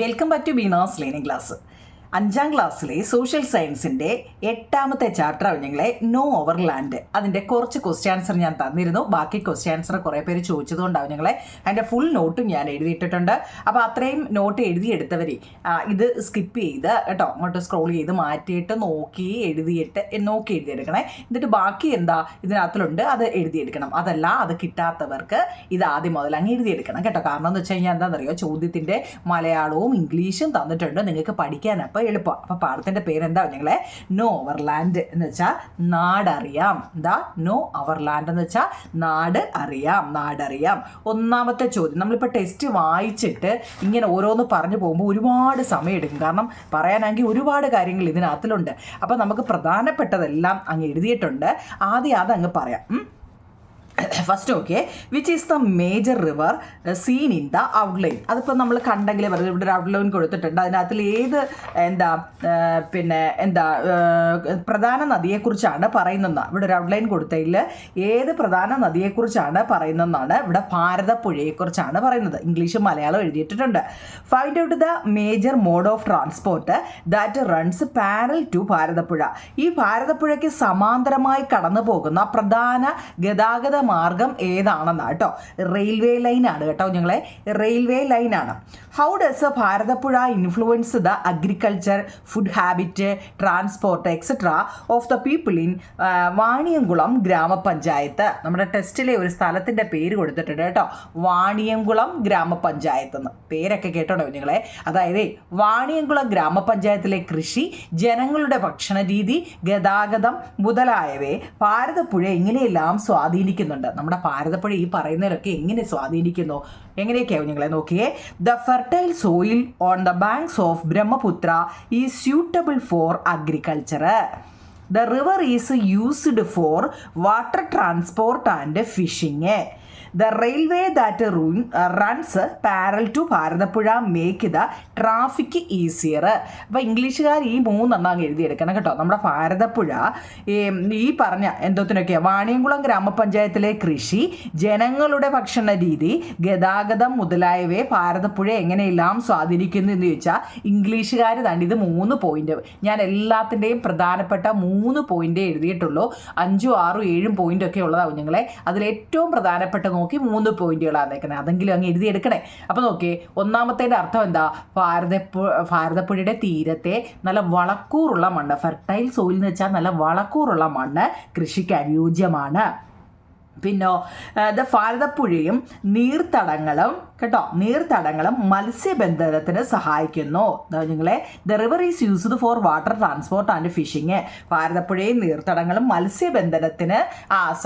Welcome back to Beena's learning class. 5ാം ക്ലാസ്സിലെ social സയൻസിൻ്റെ 8ാമത്തെ ചാപ്റ്റർ ഞങ്ങളെ നോ ഓവർലാൻഡ്. അതിൻ്റെ കുറച്ച് ക്വസ്റ്റ്യൻ ആൻസർ ഞാൻ തന്നിരുന്നു. ബാക്കി ക്വസ്റ്റ്യൻ ആൻസർ കുറേ പേര് ചോദിച്ചതുകൊണ്ടാവും ഞങ്ങളെ അതിൻ്റെ ഫുൾ നോട്ടും ഞാൻ എഴുതിയിട്ടിട്ടുണ്ട്. അപ്പോൾ അത്രയും നോട്ട് എഴുതിയെടുത്തവർ ഇത് സ്കിപ്പ് ചെയ്ത് കേട്ടോ അങ്ങോട്ട് സ്ക്രോൾ ചെയ്ത് മാറ്റിയിട്ട് നോക്കി എഴുതിയെടുക്കണേ. എന്നിട്ട് ബാക്കി എന്താ ഇതിനകത്തിലുണ്ട് അത് എഴുതിയെടുക്കണം. അതല്ല അത് കിട്ടാത്തവർക്ക് ഇത് ആദ്യം മുതൽ അങ്ങ് എഴുതിയെടുക്കണം കേട്ടോ. കാരണം എന്ന് വെച്ച് കഴിഞ്ഞാൽ എന്താണെന്നറിയോ, ചോദ്യത്തിൻ്റെ മലയാളവും ഇംഗ്ലീഷും തന്നിട്ടുണ്ട്, നിങ്ങൾക്ക് പഠിക്കാൻ അപ്പോൾ എളുപ്പം. അപ്പോൾ പാഠത്തിൻ്റെ പേരെന്താ ഞങ്ങളെ നോ ഓവർലാൻഡ് എന്ന് വെച്ചാൽ നാടറിയാം. എന്താ നോ ഓവർലാൻഡ് എന്ന് വെച്ചാൽ നാടറിയാം. ഒന്നാമത്തെ ചോദ്യം, നമ്മളിപ്പോൾ ടെസ്റ്റ് വായിച്ചിട്ട് ഇങ്ങനെ ഓരോന്ന് പറഞ്ഞു പോകുമ്പോൾ ഒരുപാട് സമയം എടുക്കും. കാരണം പറയാനാണെങ്കിൽ ഒരുപാട് കാര്യങ്ങൾ ഇതിനകത്തിലുണ്ട്. അപ്പോൾ നമുക്ക് പ്രധാനപ്പെട്ടതെല്ലാം അങ്ങ് എഴുതിയിട്ടുണ്ട്. ആദ്യം അതങ്ങ് പറയാം. First okay, which is the major river scene in the outline. അതിപ്പോൾ നമ്മൾ കണ്ടെങ്കിലേ പറയുന്നത്. ഇവിടെ ഒരു ഔട്ട്ലൈൻ കൊടുത്തിട്ടുണ്ട്, അതിനകത്തിൽ ഏത് പ്രധാന നദിയെക്കുറിച്ചാണ് പറയുന്നതെന്നാണ്. ഇവിടെ ഒരു ഔട്ട്ലൈൻ കൊടുത്തതിൽ ഏത് പ്രധാന നദിയെക്കുറിച്ചാണ് പറയുന്നതെന്നാണ്. ഇവിടെ ഭാരതപ്പുഴയെക്കുറിച്ചാണ് പറയുന്നത്. ഇംഗ്ലീഷും മലയാളം എഴുതിയിട്ടുണ്ട്. Find out the major mode of transport that runs parallel to Bharathappuzha. ഈ ഭാരതപ്പുഴയ്ക്ക് സമാന്തരമായി കടന്നു പോകുന്ന പ്രധാന ഗതാഗത മാർഗം ഏതാണെന്നാണ് കേട്ടോ. റെയിൽവേ ലൈനാണ് കേട്ടോ ഞങ്ങളെ, റെയിൽവേ ലൈനാണ്. How does Bharathappuzha influence the agriculture, food habit, transport etcetera of the people in Vaniyamkulam grama panchayat. നമ്മുടെ ടെസ്റ്റിലെ ഒരു സ്ഥലത്തിൻ്റെ പേര് കൊടുത്തിട്ടുണ്ട് കേട്ടോ, വാണിയംകുളം ഗ്രാമപഞ്ചായത്ത് എന്ന്. പേരൊക്കെ കേട്ടോ നിങ്ങളെ. അതായത് വാണിയംകുളം ഗ്രാമപഞ്ചായത്തിലെ കൃഷി, ജനങ്ങളുടെ ഭക്ഷണ രീതി, ഗതാഗതം മുതലായവയെ ഭാരതപ്പുഴ എങ്ങനെയെല്ലാം സ്വാധീനിക്കുന്നുണ്ട്. നമ്മുടെ ഭാരതപ്പുഴ ഈ പറയുന്നതിലൊക്കെ എങ്ങനെ സ്വാധീനിക്കുന്നു, എങ്ങനെയൊക്കെയാവും നിങ്ങളെ നോക്കിയേ. The fertile soil on the banks of Brahmaputra is suitable for agriculture. The river is used for water transport and fishing. The railway that runs parallel to Bharathappuzha make the traffic easier. അപ്പോൾ ഇംഗ്ലീഷുകാർ ഈ 3 അങ്ങ് എഴുതിയെടുക്കണം കേട്ടോ. നമ്മുടെ ഭാരതപ്പുഴ ഈ പറഞ്ഞ എന്തോത്തിനൊക്കെയാണ്, വാണിയംകുളം ഗ്രാമപഞ്ചായത്തിലെ കൃഷി, ജനങ്ങളുടെ ഭക്ഷണ രീതി, ഗതാഗതം മുതലായവയെ ഭാരതപ്പുഴ എങ്ങനെയെല്ലാം സ്വാധീനിക്കുന്നു എന്ന് ചോദിച്ചാൽ ഇംഗ്ലീഷുകാർ തന്നെ ഇത് 3 പോയിന്റ്. ഞാൻ എല്ലാത്തിൻ്റെയും പ്രധാനപ്പെട്ട 3 പോയിൻ്റേ എഴുതിയിട്ടുള്ളൂ. 5, 6, 7 പോയിൻ്റൊക്കെ ഉള്ളതാവും ഞങ്ങളെ. അതിലേറ്റവും പ്രധാനപ്പെട്ട നോക്കി 3 പോയിന്റുകളാണ് നിൽക്കുന്നത്. അതെങ്കിലും അങ്ങ് എഴുതിയെടുക്കണേ. അപ്പോൾ നോക്കിയേ, ഒന്നാമത്തേൻ്റെ അർത്ഥം എന്താ, ഭാരതപ്പുഴയുടെ തീരത്തെ നല്ല വളക്കൂറുള്ള മണ്ണ്, ഫെർട്ടൈൽ സോയിൽ എന്ന് വെച്ചാൽ നല്ല വളക്കൂറുള്ള മണ്ണ് കൃഷിക്ക് അനുയോജ്യമാണ്. പിന്നെ ഭാരതപ്പുഴയും നീർത്തടങ്ങളും മത്സ്യബന്ധനത്തിന് സഹായിക്കുന്നു. നിങ്ങളെ the river is used for water transport and fishing. ഭാരതപ്പുഴയും നീർത്തടങ്ങളും മത്സ്യബന്ധനത്തിന്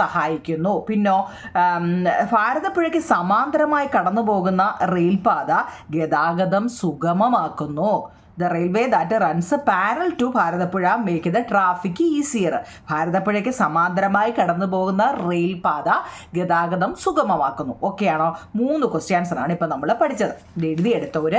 സഹായിക്കുന്നു. പിന്നെ ഭാരതപ്പുഴയ്ക്ക് സമാന്തരമായി കടന്നു പോകുന്ന റെയിൽപാത ഗതാഗതം സുഗമമാക്കുന്നു. The railway that runs parallel to Bharathappuzha make the traffic easier. ഭാരതപ്പുഴയ്ക്ക് സമാന്തരമായി കടന്നു പോകുന്ന റെയിൽ പാത ഗതാഗതം സുഗമമാക്കുന്നു. ഓക്കെയാണോ? 3 ക്വസ്റ്റ്യൻസ് ആണ് ഇപ്പം നമ്മൾ പഠിച്ചത്. എഴുതിയെടുത്തവർ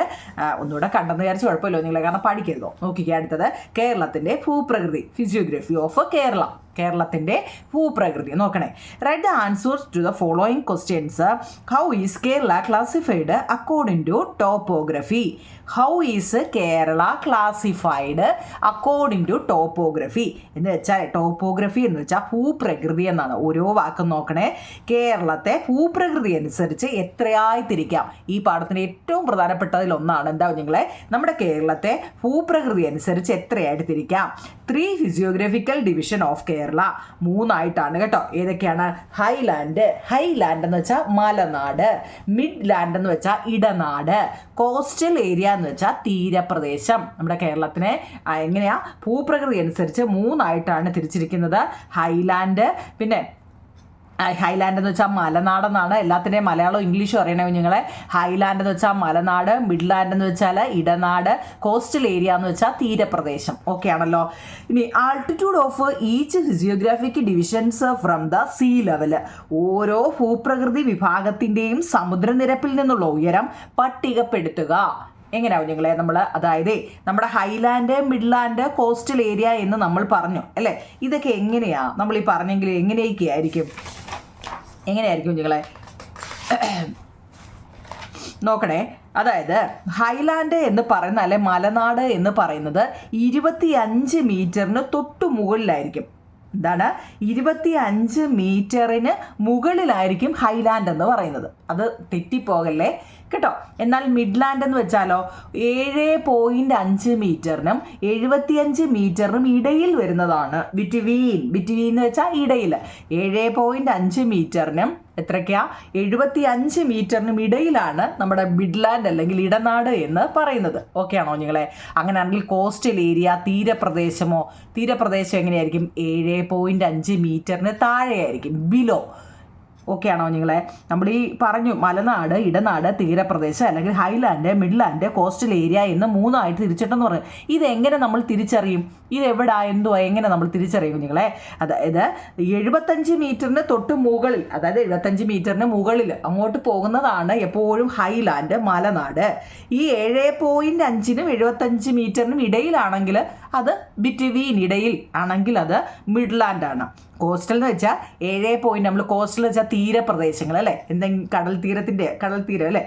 ഒന്നുകൂടെ കണ്ടെന്ന് വിചാരിച്ച് കുഴപ്പമില്ല നിങ്ങളെ, കാരണം പഠിക്കരുതോ. നോക്കിക്കുക, അടുത്തത് കേരളത്തിൻ്റെ ഭൂപ്രകൃതി, ഫിസിയോഗ്രഫി ഓഫ് കേരള. കേരളത്തിൻ്റെ ഭൂപ്രകൃതി നോക്കണേ. Write the answers to the following questions. How is Kerala classified according to topography? How is Kerala classified according to topography എന്ന് വെച്ചാൽ, ടോപ്പോഗ്രഫി എന്ന് വെച്ചാൽ ഭൂപ്രകൃതി എന്നാണ്. ഓരോ വാക്കും നോക്കണേ. കേരളത്തെ ഭൂപ്രകൃതി അനുസരിച്ച് എത്രയായി തിരിക്കാം? ഈ പാഠത്തിന് ഏറ്റവും പ്രധാനപ്പെട്ടതിലൊന്നാണ് എന്താ നിങ്ങളെ, നമ്മുടെ കേരളത്തെ ഭൂപ്രകൃതി അനുസരിച്ച് എത്രയായിട്ട് തിരിക്കാം. 3 ഫിസിയോഗ്രഫിക്കൽ ഡിവിഷൻ ഓഫ് കേരള. 3 ആയിട്ടാണ് കേട്ടോ. ഏതൊക്കെയാണ്? ഹൈലാൻഡ് എന്ന് വെച്ചാൽ മലനാട്, മിഡ് ലാൻഡ് എന്ന് വെച്ചാൽ ഇടനാട്, കോസ്റ്റൽ ഏരിയ എന്ന് വെച്ചാൽ തീരപ്രദേശം. നമ്മുടെ കേരളത്തിനെ എങ്ങനെയാ ഭൂപ്രകൃതി അനുസരിച്ച് 3 ആയിട്ടാണ് തിരിച്ചിരിക്കുന്നത്. ഹൈലാൻഡ്, പിന്നെ ഹൈലാൻഡ് എന്ന് വെച്ചാൽ മലനാടെന്നാണ്. എല്ലാത്തിൻ്റെയും മലയാളം ഇംഗ്ലീഷും അറിയണേ നിങ്ങളെ. ഹൈലാൻഡ് എന്ന് വെച്ചാൽ മലനാട്, മിഡ് ലാൻഡ് എന്ന് വെച്ചാൽ ഇടനാട്, കോസ്റ്റൽ ഏരിയ എന്ന് വെച്ചാൽ തീരപ്രദേശം. ഓക്കെ ആണല്ലോ. ഇനി altitude of each physiographic divisions from the sea level. ഓരോ ഭൂപ്രകൃതി വിഭാഗത്തിൻ്റെയും സമുദ്രനിരപ്പിൽ നിന്നുള്ള ഉയരം പട്ടികപ്പെടുത്തുക. എങ്ങനെയാവും ഞങ്ങളെ നമ്മൾ, അതായത് നമ്മുടെ ഹൈലാൻഡ്, മിഡ്ലാൻഡ്, കോസ്റ്റൽ ഏരിയ എന്ന് നമ്മൾ പറഞ്ഞു അല്ലേ. ഇതൊക്കെ എങ്ങനെയാണ് നമ്മൾ ഈ പറഞ്ഞെങ്കിൽ എങ്ങനെയൊക്കെയായിരിക്കും നിങ്ങളെ നോക്കണേ. അതായത് ഹൈലാൻഡ് എന്ന് പറയുന്ന അല്ലെ മലനാട് എന്ന് പറയുന്നത് 25 മീറ്ററിന് തൊട്ടു മുകളിലായിരിക്കും. എന്താണ്? 25 മീറ്ററിന് മുകളിലായിരിക്കും ഹൈലാൻഡ് എന്ന് പറയുന്നത്. അത് തെറ്റിപ്പോകല്ലേ കേട്ടോ. എന്നാൽ മിഡ്ലാൻഡ് എന്ന് വെച്ചാലോ 7.5 മീറ്ററിനും 75 മീറ്ററിനും ഇടയിൽ വരുന്നതാണ്. ബിറ്റ്വീൻ എന്ന് വെച്ചാൽ ഇടയിൽ. 7.5 മീറ്ററിനും എത്രയ്ക്കാ 75 മീറ്ററിനും ഇടയിലാണ് നമ്മുടെ മിഡ്ലാൻഡ് അല്ലെങ്കിൽ ഇടനാട് എന്ന് പറയുന്നത്. ഓക്കെ ആണോ നിങ്ങളെ? അങ്ങനെയാണെങ്കിൽ കോസ്റ്റൽ ഏരിയ തീരപ്രദേശം എങ്ങനെയായിരിക്കും? 7.5 മീറ്ററിന് താഴെയായിരിക്കും, ബിലോ. ഓക്കെ ആണോ നിങ്ങളെ? നമ്മൾ ഈ പറഞ്ഞു മലനാട്, ഇടനാട്, തീരപ്രദേശം അല്ലെങ്കിൽ ഹൈലാൻഡ്, മിഡ്ലാൻഡ്, കോസ്റ്റൽ ഏരിയ എന്ന് 3ആയിട്ട് തിരിച്ചിട്ടെന്ന് പറയും. ഇതെങ്ങനെ നമ്മൾ തിരിച്ചറിയും? ഇതെവിടാ എന്തുവാ എങ്ങനെ നമ്മൾ തിരിച്ചറിയും നിങ്ങളെ? അതായത് 75 മീറ്ററിന് തൊട്ട് മുകളിൽ, അതായത് 75 മീറ്ററിന് മുകളിൽ അങ്ങോട്ട് പോകുന്നതാണ് എപ്പോഴും ഹൈലാൻഡ്, മലനാട്. ഈ 7.5നും 75 മീറ്ററിനും ഇടയിലാണെങ്കിൽ അത് ബിറ്റ്വീൻ, ഇടയിൽ ആണെങ്കിൽ അത് മിഡ്ലാൻഡ് ആണ്. കോസ്റ്റൽ എന്ന് വെച്ചാൽ 7 നമ്മൾ കോസ്റ്റൽ എന്ന് വെച്ചാൽ തീരപ്രദേശങ്ങൾ അല്ലേ, എന്തെങ്കിലും കടൽ തീരം അല്ലേ.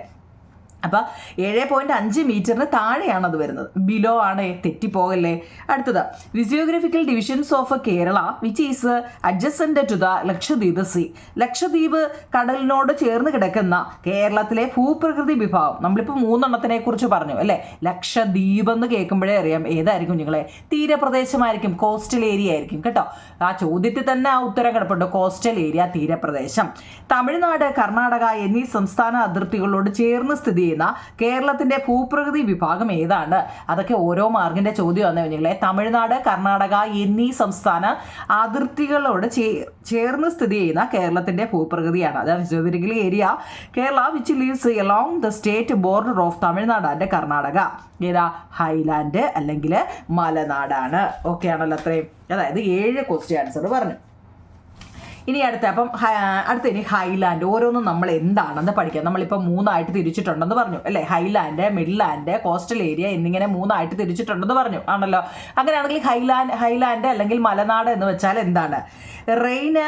അപ്പോൾ 7.5 മീറ്ററിന് താഴെയാണ് അത് വരുന്നത്, ബിലോ ആണ്. തെറ്റിപ്പോകല്ലേ. അടുത്തത് physiographical divisions of Kerala which is adjacent to the Lakshadweep sea. Lakshadweep കടലിനോട് ചേർന്ന് കിടക്കുന്ന കേരളത്തിലെ ഭൂപ്രകൃതി വിഭാഗം. നമ്മളിപ്പോൾ 3 കുറിച്ച് പറഞ്ഞു അല്ലേ. ലക്ഷദ്വീപ് എന്ന് കേൾക്കുമ്പോഴേ അറിയാം ഏതായിരിക്കും നിങ്ങളെ? തീരപ്രദേശമായിരിക്കും, കോസ്റ്റൽ ഏരിയ ആയിരിക്കും കേട്ടോ. ആ ചോദ്യത്തിൽ തന്നെ ആ ഉത്തരം കിടപ്പുണ്ട്, കോസ്റ്റൽ ഏരിയ, തീരപ്രദേശം. തമിഴ്നാട്, കർണാടക എന്നീ സംസ്ഥാന അതിർത്തികളോട് ചേർന്ന് സ്ഥിതി കേരളത്തിന്റെ ഭൂപ്രകൃതി വിഭാഗം ഏതാണ്? അതൊക്കെ ഓരോ മാർക്കിന്റെ ചോദ്യം വന്നു കഴിഞ്ഞാൽ തമിഴ്നാട്, കർണാടക എന്നീ സംസ്ഥാന അതിർത്തികളോട് ചേർന്ന് സ്ഥിതി ചെയ്യുന്ന കേരളത്തിന്റെ ഭൂപ്രകൃതിയാണ്. അതായത് physiographical area Kerala which lies along the state border of Tamil Nadu and Karnataka. ഏതാ? ഹൈലാൻഡ് അല്ലെങ്കിൽ മലനാടാണ്. ഓക്കെ ആണല്ലോ അത്രയും. അതായത് 7 ക്വസ്റ്റ്യൻ ആൻസർ പറഞ്ഞു. ഇനി ഇനി ഹൈലാൻഡ്. ഓരോന്നും നമ്മൾ എന്താണെന്ന് പഠിക്കാം. നമ്മളിപ്പോൾ 3ആയിട്ട് തിരിച്ചിട്ടുണ്ടെന്ന് പറഞ്ഞു അല്ലേ. ഹൈലാൻഡ്, മിഡ്ലാൻഡ്, കോസ്റ്റൽ ഏരിയ എന്നിങ്ങനെ 3ആയിട്ട് തിരിച്ചിട്ടുണ്ടെന്ന് പറഞ്ഞു ആണല്ലോ. അങ്ങനെയാണെങ്കിൽ ഹൈലാൻഡ് അല്ലെങ്കിൽ മലനാട് എന്ന് വെച്ചാൽ എന്താണ്? Rain,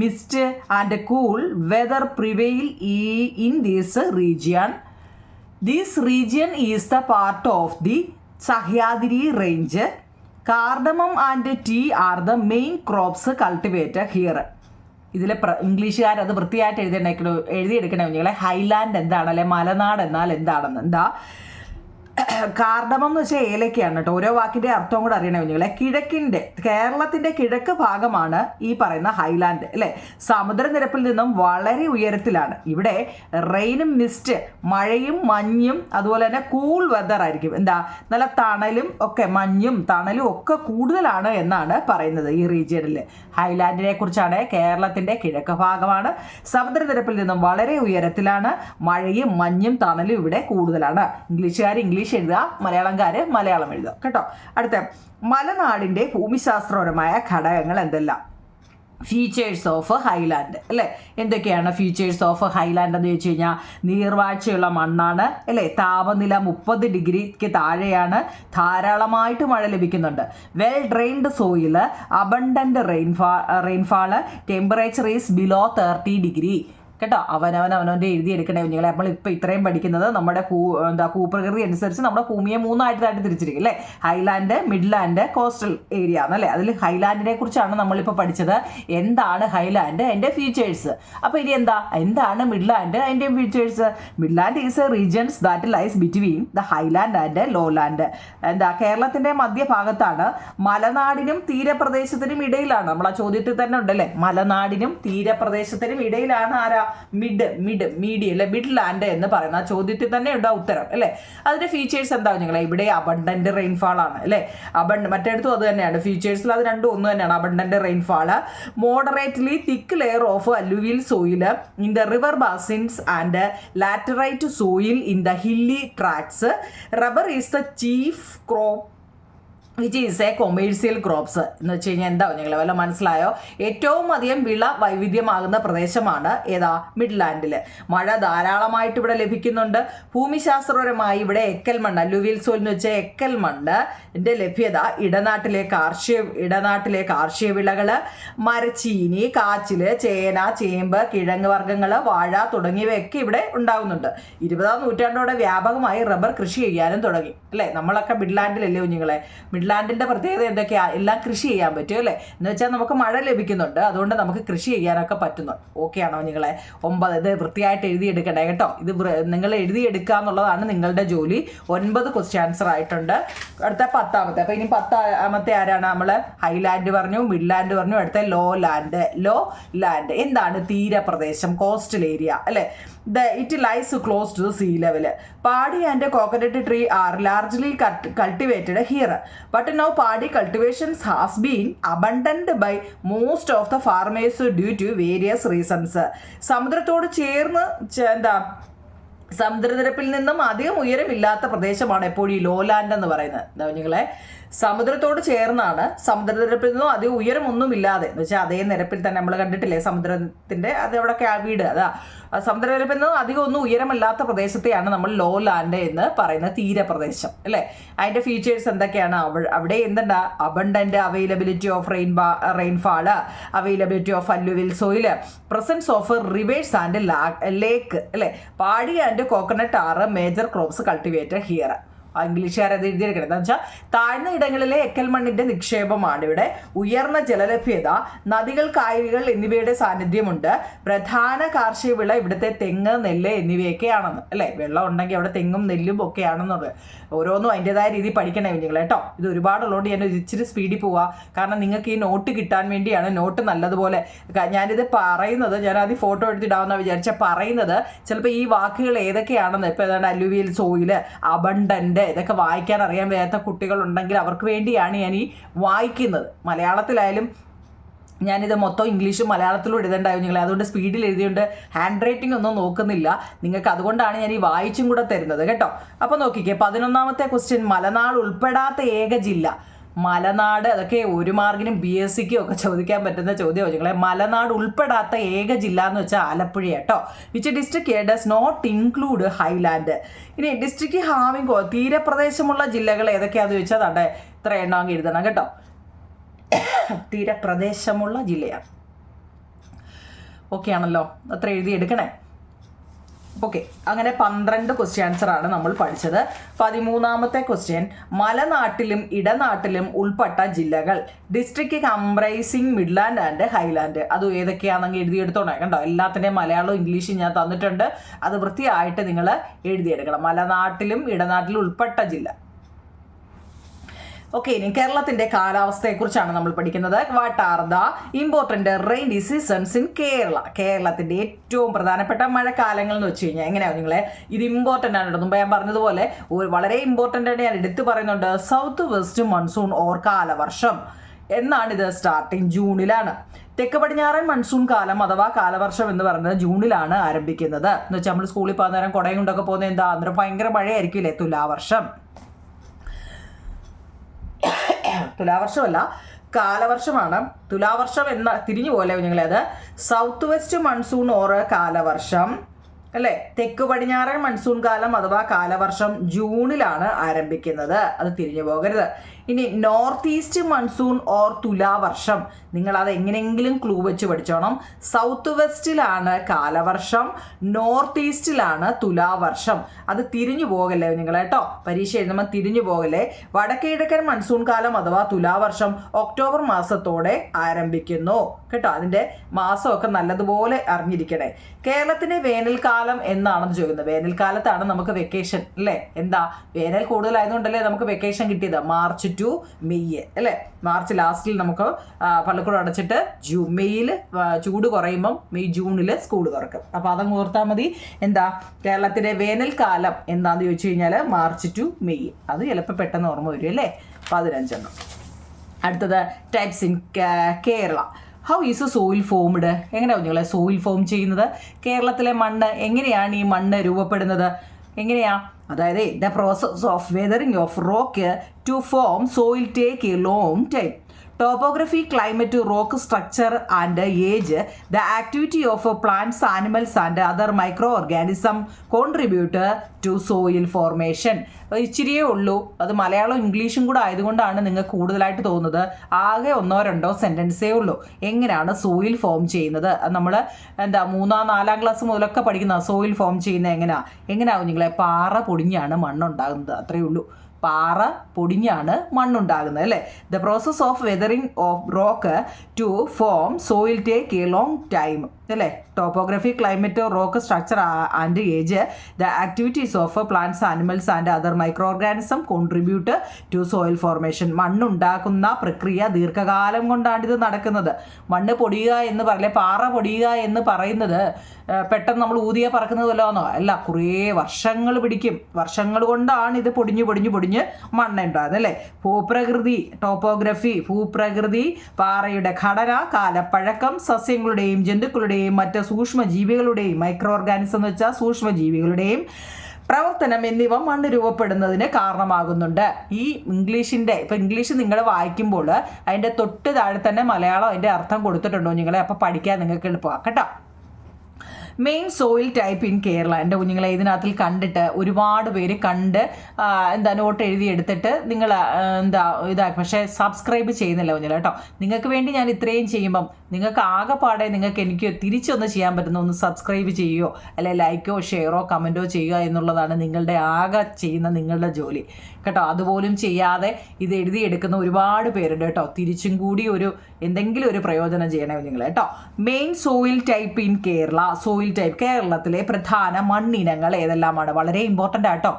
mist and cool weather prevail in this region. This region is the part of the Sahyadri range. Cardamom and tea are the main crops cultivated here. ഇതിൽ ഇംഗ്ലീഷുകാർ അത് വൃത്തിയായിട്ട് എഴുതിയെടുക്കണേ കുഞ്ഞുങ്ങളെ. ഹൈലാൻഡ് എന്താണ് അല്ലെ മലനാട് എന്നാൽ എന്താണെന്ന്. എന്താ? കാർഡമം എന്ന് വെച്ചാൽ ഏലക്കയാണ് കേട്ടോ. ഓരോ വാക്കിന്റെ അർത്ഥവും കൂടെ അറിയണേ കുഞ്ഞുങ്ങളെ. കേരളത്തിന്റെ കിഴക്ക് ഭാഗമാണ് ഈ പറയുന്ന ഹൈലാൻഡ് അല്ലെ. സമുദ്രനിരപ്പിൽ നിന്നും വളരെ ഉയരത്തിലാണ്. ഇവിടെ റെയിനും മിസ്റ്റ്, മഴയും മഞ്ഞും അതുപോലെ തന്നെ കൂൾ വെതർ ആയിരിക്കും. എന്താ? നല്ല തണലും ഒക്കെ, മഞ്ഞും തണലും ഒക്കെ കൂടുതലാണ് എന്നാണ് പറയുന്നത് ഈ റീജിയനിൽ. ഹൈലാൻഡിനെ കുറിച്ചാണ്. കേരളത്തിന്റെ കിഴക്ക് ഭാഗമാണ്, സമുദ്രനിരപ്പിൽ നിന്നും വളരെ ഉയരത്തിലാണ്, മഴയും മഞ്ഞും തണലും ഇവിടെ കൂടുതലാണ്. ഇംഗ്ലീഷുകാർ ഇംഗ്ലീഷ് എഴുതുക, മലയാളംകാർ മലയാളം എഴുതുക കേട്ടോ. അടുത്ത മലനാടിന്റെ ഭൂമിശാസ്ത്രപരമായ ഘടകങ്ങൾ എന്തെല്ലാം? ഫീച്ചേഴ്സ് ഓഫ് ഹൈലാൻഡ് അല്ലേ. എന്തൊക്കെയാണ് ഫീച്ചേഴ്സ് ഓഫ് ഹൈലാൻഡ് എന്ന് ചോദിച്ചു കഴിഞ്ഞാൽ? നീർവാഴ്ചയുള്ള മണ്ണാണ് അല്ലേ. താപനില 30 ഡിഗ്രിക്ക് താഴെയാണ്. ധാരാളമായിട്ട് മഴ ലഭിക്കുന്നുണ്ട്. Well drained soil, abundant rainfall, temperature is below 30 degree കേട്ടോ. അവനവൻ്റെ എഴുതിയെടുക്കണേ കുഞ്ഞുങ്ങളെ. നമ്മളിപ്പോൾ ഇത്രയും പഠിക്കുന്നത് നമ്മുടെ ഭൂപ്രകൃതി അനുസരിച്ച് നമ്മുടെ ഭൂമിയെ 3ആയിട്ട് തിരിച്ചിരിക്കും അല്ലേ. ഹൈലാൻഡ്, മിഡ്ലാൻഡ്, കോസ്റ്റൽ ഏരിയ എന്നല്ലേ. അതിൽ ഹൈലാൻഡിനെ കുറിച്ചാണ് നമ്മളിപ്പോൾ പഠിച്ചത്. എന്താണ് ഹൈലാൻഡ്, അതിൻ്റെ ഫീച്ചേഴ്സ്. അപ്പോൾ ഇനി എന്താണ് മിഡ്ലാൻഡ്, അതിൻ്റെ features? Midland is a regions that lies between the highland and lowland. കേരളത്തിൻ്റെ മധ്യഭാഗത്താണ്. മലനാടിനും തീരപ്രദേശത്തിനും ഇടയിലാണ്. നമ്മൾ ആ ചോദ്യത്തിൽ തന്നെ ഉണ്ടല്ലേ, മലനാടിനും തീരപ്രദേശത്തിനും ഇടയിലാണ് ആരാ? മിഡ്ലാൻഡ് എന്ന് പറയുന്ന ചോദ്യത്തിൽ തന്നെ ഉണ്ട് ഉത്തരം അല്ലേ. അതിന്റെ ഫീച്ചേഴ്സ് എന്താ നിങ്ങളെ? ഇവിടെ അബണ്ടന്റ് റെയിൻഫാൾ ആണ് അല്ലേ. മറ്റേടത്തും അത് തന്നെയാണ്. ഫീച്ചേഴ്സിൽ അത് രണ്ടും ഒന്ന് തന്നെയാണ്. Abundant rainfall, moderately thick layer of alluvial soil in the river basins and laterite soil in the hilly tracts. Rubber is the chief crop which is a commercial crops എന്ന് വെച്ച് കഴിഞ്ഞാൽ എന്താ നിങ്ങൾ വല്ല മനസ്സിലായോ? ഏറ്റവും അധികം വിള വൈവിധ്യമാകുന്ന പ്രദേശമാണ് ഏതാ? മിഡ്ലാൻഡിൽ. മഴ ധാരാളമായിട്ട് ഇവിടെ ലഭിക്കുന്നുണ്ട്. ഭൂമിശാസ്ത്രപരമായി ഇവിടെ എക്കൽ മണ്ണ്, അല്ലുവിയൽ സോയിൽ എന്ന് വെച്ചാൽ എക്കൽ മണ്ണിൻ്റെ ലഭ്യത ഇടനാട്ടിലെ കാർഷിക വിളകൾ, മരച്ചീനി, കാച്ചിൽ, ചേന, ചേമ്പ്, കിഴങ്ങ് വർഗ്ഗങ്ങൾ, വാഴ തുടങ്ങിയവയൊക്കെ ഇവിടെ ഉണ്ടാകുന്നുണ്ട്. 20-ാം നൂറ്റാണ്ടോടെ വ്യാപകമായി റബ്ബർ കൃഷി ചെയ്യാനും തുടങ്ങി അല്ലേ? നമ്മളൊക്കെ മിഡ്ലാൻഡിലല്ലേ കുഞ്ഞുങ്ങളെ? മിഡ്ലാൻഡിൻ്റെ പ്രത്യേകത എന്തൊക്കെയാണ്? എല്ലാം കൃഷി ചെയ്യാൻ പറ്റും അല്ലേ? എന്ന് വെച്ചാൽ നമുക്ക് മഴ ലഭിക്കുന്നുണ്ട്, അതുകൊണ്ട് നമുക്ക് കൃഷി ചെയ്യാനൊക്കെ പറ്റുന്നു. ഓക്കെ ആണോ നിങ്ങളെ? 9 ഇത് വൃത്തിയായിട്ട് എഴുതിയെടുക്കണേ കേട്ടോ. ഇത് നിങ്ങൾ എഴുതിയെടുക്കുക എന്നുള്ളതാണ് നിങ്ങളുടെ ജോലി. 9 ക്വസ്റ്റ്യൻ ആൻസർ ആയിട്ടുണ്ട്. അടുത്ത 10ാമത്തെ. അപ്പോൾ ഇനി 10ാമത്തെ ആരാണ്? നമ്മൾ ഹൈലാൻഡ് പറഞ്ഞു, മിഡ്ലാൻഡ് പറഞ്ഞു, അടുത്ത ലോ ലാൻഡ്. എന്താണ്? തീരപ്രദേശം, കോസ്റ്റൽ ഏരിയ അല്ലേ? It lies close to sea level. Paddy and coconut tree are largely cultivated here, but now paddy cultivations has been abandoned by most of the farmers due to various reasons. സമുദ്രത്തോട് ചേർന്ന് എന്താ സമുദ്രനിരപ്പിൽ നിന്നും അധികം ഉയരമില്ലാത്ത പ്രദേശമാണ് എപ്പോഴും ഈ lowland എന്ന് പറയുന്നത്. എന്താ കുഞ്ഞുങ്ങളെ? സമുദ്രത്തോട് ചേർന്നാണ്, സമുദ്രനിരപ്പിൽ നിന്നും അധികം ഉയരമൊന്നുമില്ലാതെ എന്ന് വെച്ചാൽ അതേ നിരപ്പിൽ തന്നെ നമ്മൾ കണ്ടിട്ടില്ലേ സമുദ്രത്തിൻ്റെ അത് എവിടെയൊക്കെ വീട് അതാ സമുദ്രനിരപ്പിൽ നിന്നും അധികം ഒന്നും ഉയരമല്ലാത്ത പ്രദേശത്തെയാണ് നമ്മൾ ലോ ലാൻഡ് എന്ന് പറയുന്ന തീരപ്രദേശം അല്ലേ? അതിൻ്റെ ഫീച്ചേഴ്സ് എന്തൊക്കെയാണ്? അവിടെ എന്തുണ്ടാ? Abundant availability of rainfall, availability of alluvial soil, presence of rivers and lake അല്ലേ? Paddy and coconut are major crops cultivated here. ഇംഗ്ലീഷുകാർ അത് എഴുതിയെടുക്കണം. എന്താ വെച്ചാൽ താഴ്ന്ന ഇടങ്ങളിലെ എക്കൽ മണ്ണിന്റെ നിക്ഷേപമാണ് ഇവിടെ. ഉയർന്ന ജലലഭ്യത, നദികൾ, കായലുകൾ എന്നിവയുടെ സാന്നിധ്യമുണ്ട്. പ്രധാന കാർഷിക വിള ഇവിടുത്തെ തെങ്ങ്, നെല്ല് എന്നിവയൊക്കെയാണെന്ന് അല്ലേ? വെള്ളം ഉണ്ടെങ്കിൽ അവിടെ തെങ്ങും നെല്ലും ഒക്കെ ആണെന്നുള്ളത് ഓരോന്നും അതിൻ്റെതായ രീതി പഠിക്കണേ കുഞ്ഞുങ്ങൾ കേട്ടോ. ഇത് ഒരുപാടുള്ളതുകൊണ്ട് ഞാൻ ഇച്ചിരി സ്പീഡിൽ പോവാം, കാരണം നിങ്ങൾക്ക് ഈ നോട്ട് കിട്ടാൻ വേണ്ടിയാണ്. നോട്ട് നല്ലതുപോലെ ഞാനിത് പറയുന്നത്, ഞാൻ ആദ്യം ഫോട്ടോ എടുത്തിടാമെന്ന് വിചാരിച്ചാൽ പറയുന്നത് ചിലപ്പോൾ ഈ വാക്കുകൾ ഏതൊക്കെയാണെന്ന് ഇപ്പോൾ ഏതാണ്ട് അല്ലുവിയൽ സോയിൽ, അബണ്ടന്റ് ഇതൊക്കെ വായിക്കാൻ അറിയാൻ വയ്യാത്ത കുട്ടികളുണ്ടെങ്കിൽ അവർക്ക് വേണ്ടിയാണ് ഞാൻ ഈ വായിക്കുന്നത്. മലയാളത്തിലായാലും ഞാനിത് മൊത്തം ഇംഗ്ലീഷും മലയാളത്തിലും എഴുതണ്ടായോ നിങ്ങളെ? അതുകൊണ്ട് സ്പീഡിൽ എഴുതിയുണ്ട്, ഹാൻഡ് റൈറ്റിംഗ് ഒന്നും നോക്കുന്നില്ല നിങ്ങൾക്ക്. അതുകൊണ്ടാണ് ഞാൻ ഈ വായിച്ചും കൂടെ തരുന്നത് കേട്ടോ. അപ്പോൾ നോക്കിക്കേ, 11ാമത്തെ ക്വസ്റ്റ്യൻ. മലനാട് ഉൾപ്പെടാത്ത ഏക ജില്ല. മലനാട്, അതൊക്കെ 1 മാർക്കിനും BScക്കും ഒക്കെ ചോദിക്കാൻ പറ്റുന്ന ചോദ്യം നിങ്ങളെ. മലനാട് ഉൾപ്പെടാത്ത ഏക ജില്ല എന്ന് വെച്ചാൽ ആലപ്പുഴ കേട്ടോ. Which district does not include highland. ഇനി ഡിസ്ട്രിക്ട് ഹാവിംഗ് തീരപ്രദേശമുള്ള ജില്ലകൾ ഏതൊക്കെയാണെന്ന് ചോദിച്ചാൽ അതെ ഇത്ര എണ്ണം എഴുതണം കേട്ടോ. തീരപ്രദേശമുള്ള ജില്ലയാണ്. ഓക്കെ ആണല്ലോ? അത്ര എഴുതിയെടുക്കണേ. ഓക്കെ, അങ്ങനെ 12 ക്വസ്റ്റ്യൻ ആൻസറാണ് നമ്മൾ പഠിച്ചത്. 13ാമത്തെ ക്വസ്റ്റ്യൻ. മലനാട്ടിലും ഇടനാട്ടിലും ഉൾപ്പെട്ട ജില്ലകൾ. District comprising Midland and Highland. അത് ഏതൊക്കെയാണെന്ന് എഴുതിയെടുത്തോണേ കണ്ടോ. എല്ലാത്തിൻ്റെയും മലയാളവും ഇംഗ്ലീഷും ഞാൻ തന്നിട്ടുണ്ട്. അത് വൃത്തിയായിട്ട് നിങ്ങൾ എഴുതിയെടുക്കണം. മലനാട്ടിലും ഇടനാട്ടിലും ഉൾപ്പെട്ട ജില്ല. ഓക്കെ, ഇനി കേരളത്തിൻ്റെ കാലാവസ്ഥയെക്കുറിച്ചാണ് നമ്മൾ പഠിക്കുന്നത്. What are the important rainy seasons in Kerala. കേരളത്തിൻ്റെ ഏറ്റവും പ്രധാനപ്പെട്ട മഴക്കാലങ്ങൾ എന്ന് വെച്ച് കഴിഞ്ഞാൽ എങ്ങനെയാണ് നിങ്ങളെ? ഇത് ഇമ്പോർട്ടൻ്റ് ആണ്. മുമ്പ് ഞാൻ പറഞ്ഞതുപോലെ വളരെ ഇമ്പോർട്ടൻ്റ് ആണ്. ഞാൻ എടുത്തു പറയുന്നുണ്ട്. സൗത്ത് വെസ്റ്റ് മൺസൂൺ ഓർ കാലവർഷം എന്നാണിത്. സ്റ്റാർട്ടിങ് ജൂണിലാണ്. തെക്ക് പടിഞ്ഞാറൻ മൺസൂൺ കാലം അഥവാ കാലവർഷം എന്ന് പറയുന്നത് ജൂണിലാണ് ആരംഭിക്കുന്നത്. എന്ന് വെച്ചാൽ നമ്മൾ സ്കൂളിൽ പോകുന്ന നേരം കുടയും കൊണ്ടൊക്കെ പോകുന്നത് എന്താ? അന്നേരം ഭയങ്കര മഴയായിരിക്കില്ലേ? തുലാവർഷം. തുലാവർഷമല്ല, കാലവർഷമാണ്. തുലാവർഷം എന്ന തിരിഞ്ഞു പോലെ നിങ്ങളെ. അത് സൗത്ത് വെസ്റ്റ് മൺസൂൺ ഓർ കാലവർഷം അല്ലേ? തെക്ക് പടിഞ്ഞാറൻ മൺസൂൺ കാലം അഥവാ കാലവർഷം ജൂണിലാണ് ആരംഭിക്കുന്നത്. അത് തിരിഞ്ഞു പോകരുത്. ഇനി നോർത്ത് ഈസ്റ്റ് മൺസൂൺ ഓർ തുലാവർഷം. നിങ്ങളത് എങ്ങനെയെങ്കിലും ക്ലൂ വെച്ച് പഠിച്ചോണം. സൗത്ത് വെസ്റ്റിലാണ് കാലവർഷം, നോർത്ത് ഈസ്റ്റിലാണ് തുലാവർഷം. അത് തിരിഞ്ഞു പോകല്ലേ നിങ്ങൾ കേട്ടോ. പരീക്ഷ എഴുതുമ്പോൾ തിരിഞ്ഞു പോകല്ലേ. വടക്കേ കിഴക്കൻ മൺസൂൺ കാലം അഥവാ തുലാവർഷം ഒക്ടോബർ മാസത്തോടെ ആരംഭിക്കുന്നു കേട്ടോ. അതിൻ്റെ മാസമൊക്കെ നല്ലതുപോലെ അറിഞ്ഞിരിക്കണേ. കേരളത്തിൻ്റെ വേനൽക്കാലം എന്നാണെന്ന് ചോദിക്കുന്നത്. വേനൽക്കാലത്താണ് നമുക്ക് വെക്കേഷൻ അല്ലേ? എന്താ വേനൽ കൂടുതലായതുകൊണ്ടല്ലേ നമുക്ക് വെക്കേഷൻ കിട്ടിയത്. മാർച്ച് ടു മെയ് അല്ലേ? മാർച്ച് ലാസ്റ്റിൽ നമുക്ക് പള്ളിക്കൂടം അടച്ചിട്ട് മെയ്യിൽ ചൂട് കുറയുമ്പം ജൂണിൽ സ്കൂൾ തുറക്കും. അപ്പോൾ അതങ്ങ് ഓർത്താൽ മതി. എന്താ കേരളത്തിൻ്റെ വേനൽക്കാലം എന്താണെന്ന് ചോദിച്ചു കഴിഞ്ഞാൽ മാർച്ച് ടു മെയ്. അത് ചിലപ്പോൾ പെട്ടെന്ന് ഓർമ്മ വരും അല്ലേ? 15. അടുത്തത് types in Kerala. How is soil formed. എങ്ങനെയാണ് കുഞ്ഞുങ്ങളെ സോയിൽ ഫോം ചെയ്യുന്നത്? കേരളത്തിലെ മണ്ണ് എങ്ങനെയാണ് ഈ മണ്ണ് രൂപപ്പെടുന്നത്? എങ്ങനെയാ? അതായത് the process of weathering of rock to form soil take a long time. Topography, climate, rock structure and age, the activity of plants, animals and other microorganisms contribute to soil formation. ഇച്ചിരിയേ ഉള്ളൂ. അത് മലയാളം ഇംഗ്ലീഷും കൂടെ ആയതുകൊണ്ടാണ് നിങ്ങൾക്ക് കൂടുതലായിട്ട് തോന്നുന്നത്. ആകെ 1-2 സെൻറ്റൻസേ ഉള്ളൂ. എങ്ങനെയാണ് സോയിൽ ഫോം ചെയ്യുന്നത്? നമ്മൾ 3-4 ക്ലാസ് മുതലൊക്കെ പഠിക്കുന്ന സോയിൽ ഫോം ചെയ്യുന്നത് എങ്ങനെയാവും നിങ്ങളെ? പാറ പൊടിഞ്ഞാണ് മണ്ണുണ്ടാകുന്നത്. അത്രയേ ഉള്ളൂ. പാറ പൊടിഞ്ഞാണ് മണ്ണുണ്ടാകുന്നത് അല്ലേ? The process of weathering of rock to form soil take a long time അല്ലേ? Topography, climate, rock structure and age, the activities of plants, animals and other micro organism contribute to soil formation. മണ്ണുണ്ടാക്കുന്ന പ്രക്രിയ ദീർഘകാലം കൊണ്ടാണ് ഇത് നടക്കുന്നത്. മണ്ണ് പൊടിയുക എന്ന് പറയില്ലേ, പാറ പൊടിയുക എന്ന് പറയുന്നത് പെട്ടെന്ന് നമ്മൾ ഊതിയ പറക്കുന്നത് വല്ലതാണോ? അല്ല, കുറേ വർഷങ്ങൾ പിടിക്കും. വർഷങ്ങൾ കൊണ്ടാണ് ഇത് പൊടിഞ്ഞ് മണ്ണുണ്ടാകുന്നത് അല്ലേ? ഭൂപ്രകൃതി, ടോപ്പോഗ്രഫി, ഭൂപ്രകൃതി, പാറയുടെ ഘടന, കാലപ്പഴക്കം, സസ്യങ്ങളുടെയും ജന്തുക്കളുടെയും മറ്റ് സൂക്ഷ്മജീവികളുടെയും, മൈക്രോ ഓർഗാനിസം എന്ന് വെച്ചാൽ സൂക്ഷ്മജീവികളുടെയും പ്രവർത്തനം എന്നിവ മണ്ണ് രൂപപ്പെടുന്നതിന് കാരണമാകുന്നുണ്ട്. ഈ ഇംഗ്ലീഷ് നിങ്ങൾ വായിക്കുമ്പോൾ അതിൻ്റെ തൊട്ട് താഴെ തന്നെ മലയാളം അതിൻ്റെ അർത്ഥം കൊടുത്തിട്ടുണ്ടോ നിങ്ങളെ? അപ്പോൾ പഠിക്കാൻ നിങ്ങൾക്ക് എളുപ്പമാണ് കേട്ടോ. Main soil type in Kerala. എൻ്റെ കുഞ്ഞുങ്ങളെ ഇതിനകത്തിൽ കണ്ടിട്ട് ഒരുപാട് പേര് നോട്ട് എഴുതി എടുത്തിട്ട് നിങ്ങൾ ഇതാക്കി, പക്ഷേ സബ്സ്ക്രൈബ് ചെയ്യുന്നില്ല കുഞ്ഞുങ്ങളെ കേട്ടോ. നിങ്ങൾക്ക് വേണ്ടി ഞാൻ ഇത്രയും ചെയ്യുമ്പം നിങ്ങൾക്ക് ആകെപ്പാടെ എനിക്ക് തിരിച്ചൊന്ന് ചെയ്യാൻ പറ്റുന്ന ഒന്ന് സബ്സ്ക്രൈബ് ചെയ്യുകയോ അല്ലെ ലൈക്കോ ഷെയറോ കമൻറ്റോ ചെയ്യുക എന്നുള്ളതാണ് നിങ്ങളുടെ ജോലി കേട്ടോ. അതുപോലും ചെയ്യാതെ ഇത് എഴുതിയെടുക്കുന്ന ഒരുപാട് പേരുണ്ട് കേട്ടോ. തിരിച്ചും കൂടി എന്തെങ്കിലും ഒരു പ്രയോജനം ചെയ്യണേ നിങ്ങൾ കേട്ടോ. Main soil type in Kerala. Soil type, കേരളത്തിലെ പ്രധാന മണ്ണിനങ്ങൾ ഏതെല്ലാമാണ്? വളരെ ഇമ്പോർട്ടൻ്റ് ആട്ടോ.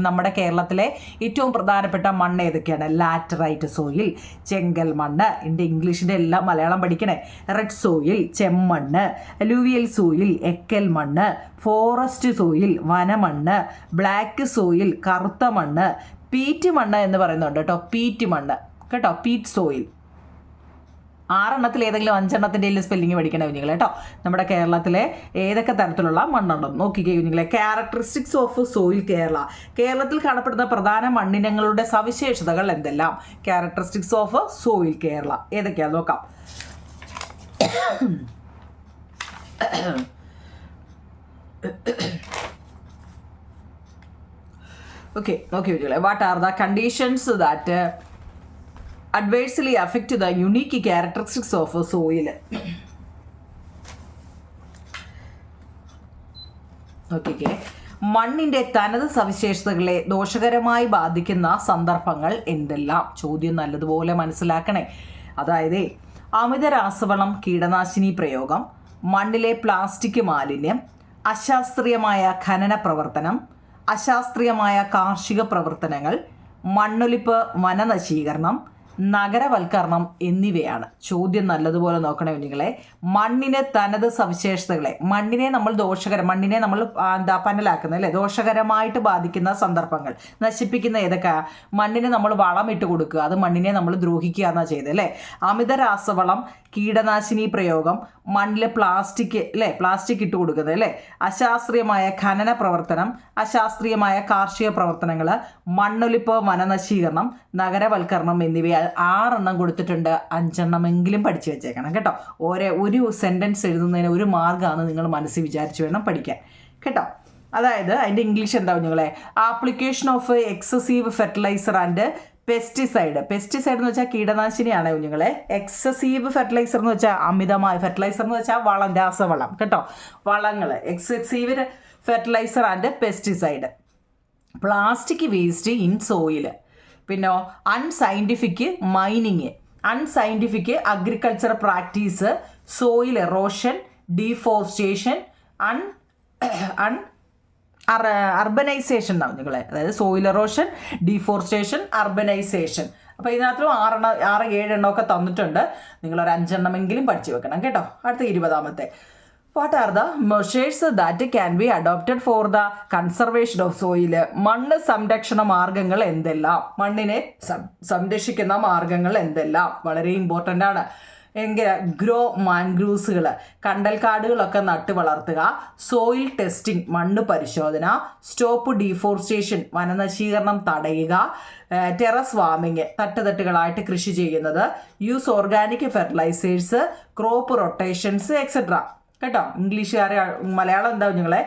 നമ്മുടെ കേരളത്തിലെ ഏറ്റവും പ്രധാനപ്പെട്ട മണ്ണ് ഏതൊക്കെയാണ്? ലാറ്ററൈറ്റ് സോയിൽ, ചെങ്കൽ മണ്ണ്, ഇംഗ്ലീഷിൻ്റെ എല്ലാം മലയാളം പഠിക്കണേ. റെഡ് സോയിൽ, ചെമ്മണ്ണ്. അലൂവിയൽ സോയിൽ, എക്കൽ മണ്ണ്. ഫോറസ്റ്റ് സോയിൽ, വനമണ്ണ്. ബ്ലാക്ക് സോയിൽ, കറുത്ത മണ്ണ്. പീറ്റ് മണ്ണ് എന്ന് പറയുന്നുണ്ട് കേട്ടോ. പീറ്റ് മണ്ണ് കേട്ടോ, പീറ്റ് സോയിൽ. 6 ഏതെങ്കിലും 5 സ്പെല്ലിങ് പഠിക്കണേ കുഞ്ഞുങ്ങളെ കേട്ടോ. നമ്മുടെ കേരളത്തിലെ ഏതൊക്കെ തരത്തിലുള്ള മണ്ണുണ്ടെന്ന് നോക്കിക്കേ കുഞ്ഞുങ്ങളെ. Characteristics of soil Kerala. കേരളത്തിൽ കാണപ്പെടുന്ന പ്രധാന മണ്ണിനങ്ങളുടെ സവിശേഷതകൾ എന്തെല്ലാം? ക്യാരക്ടറിസ്റ്റിക്സ് ഓഫ് സോയിൽ കേരള ഏതൊക്കെയാണെന്ന് നോക്കാം. ഓക്കെ കുഞ്ഞുങ്ങളെ. What are the conditions that adversely affect the unique characteristics of soil? Okay, മണ്ണിൻ്റെ തനത് സവിശേഷതകളെ ദോഷകരമായി ബാധിക്കുന്ന സന്ദർഭങ്ങൾ എന്തെല്ലാം? ചോദ്യം നല്ലതുപോലെ മനസ്സിലാക്കണേ. അതായത് അമിത രാസവളം, കീടനാശിനി പ്രയോഗം, മണ്ണിലെ പ്ലാസ്റ്റിക് മാലിന്യം, അശാസ്ത്രീയമായ ഖനന പ്രവർത്തനം, അശാസ്ത്രീയമായ കാർഷിക പ്രവർത്തനങ്ങൾ, മണ്ണൊലിപ്പ്, വനനശീകരണം, നഗരവൽക്കരണം എന്നിവയാണ്. ചോദ്യം നല്ലതുപോലെ നോക്കണേ കുഞ്ഞുങ്ങളെ. മണ്ണിന് തനത് സവിശേഷതകളെ, മണ്ണിനെ നമ്മൾ പന്നലാക്കുന്നത് അല്ലേ, ദോഷകരമായിട്ട് ബാധിക്കുന്ന സന്ദർഭങ്ങൾ, നശിപ്പിക്കുന്ന ഏതൊക്കെ? മണ്ണിന് നമ്മൾ വളം ഇട്ട് കൊടുക്കുക, അത് മണ്ണിനെ നമ്മൾ ദ്രോഹിക്കുക എന്നാണ് ചെയ്തത് അല്ലേ. അമിത രാസവളം, കീടനാശിനി പ്രയോഗം, മണ്ണിൽ പ്ലാസ്റ്റിക് ഇട്ട് കൊടുക്കുന്നത് അല്ലേ, അശാസ്ത്രീയമായ ഖനന പ്രവർത്തനം, അശാസ്ത്രീയമായ കാർഷിക പ്രവർത്തനങ്ങൾ, മണ്ണൊലിപ്പ്, വനനശീകരണം, നഗരവൽക്കരണം എന്നിവ 6 കൊടുത്തിട്ടുണ്ട്. 5 പഠിച്ചു വെച്ചേക്കണം കേട്ടോ. ഒരു സെൻറ്റൻസ് എഴുതുന്നതിന് ഒരു മാർഗ്ഗമാണ് നിങ്ങൾ മനസ്സിൽ വിചാരിച്ചു വേണം പഠിക്കാൻ കേട്ടോ. അതായത് അതിൻ്റെ ഇംഗ്ലീഷ് എന്താവും നിങ്ങളെ? Application of excessive fertilizer and pesticide. Pesticide എന്ന് വെച്ചാൽ കീടനാശിനിയാണ് കുഞ്ഞുങ്ങളെ. എക്സസീവ് ഫെർട്ടിലൈസർ എന്ന് വെച്ചാൽ അമിതമായ, ഫെർട്ടിലൈസർ എന്ന് വെച്ചാൽ വളം, രാസവളം കേട്ടോ, വളങ്ങൾ. Excessive fertilizer and pesticide. Plastic waste in soil. പിന്നെ unscientific mining, unscientific agriculture practice, soil erosion, deforestation, urbanization എന്നാവും നിങ്ങളെ. അതായത് സോയിൽ എറോഷൻ, ഡീഫോറസ്റ്റേഷൻ, അർബനൈസേഷൻ. അപ്പോൾ ഇതിനകത്തും 6-7 ഒക്കെ തന്നിട്ടുണ്ട്. നിങ്ങളൊരു 5 പഠിച്ചു വെക്കണം കേട്ടോ. അടുത്ത 20ാമത്തെ. What are the measures that can be adopted for the conservation of soil? മണ്ണ് സംരക്ഷണ മാർഗങ്ങൾ എന്തെല്ലാം? മണ്ണിനെ സംരക്ഷിക്കുന്ന മാർഗങ്ങൾ എന്തെല്ലാം? വളരെ ഇമ്പോർട്ടൻ്റ് ആണ്. എങ്കിൽ ഗ്രോ മാൻഗ്രൂവ്സുകൾ, കണ്ടൽക്കാടുകളൊക്കെ നട്ട് വളർത്തുക, സോയിൽ ടെസ്റ്റിംഗ്, മണ്ണ് പരിശോധന, സ്റ്റോപ്പ് ഡീഫോറസ്റ്റേഷൻ, വനനശീകരണം തടയുക, ടെറസ് വാമിങ്, തട്ടുതട്ടുകളായിട്ട് കൃഷി ചെയ്യുന്നത്, use organic fertilizers, crop rotations etcetera. കേട്ടോ, ഇംഗ്ലീഷുകാരെ മലയാളം എന്താ നിങ്ങളെ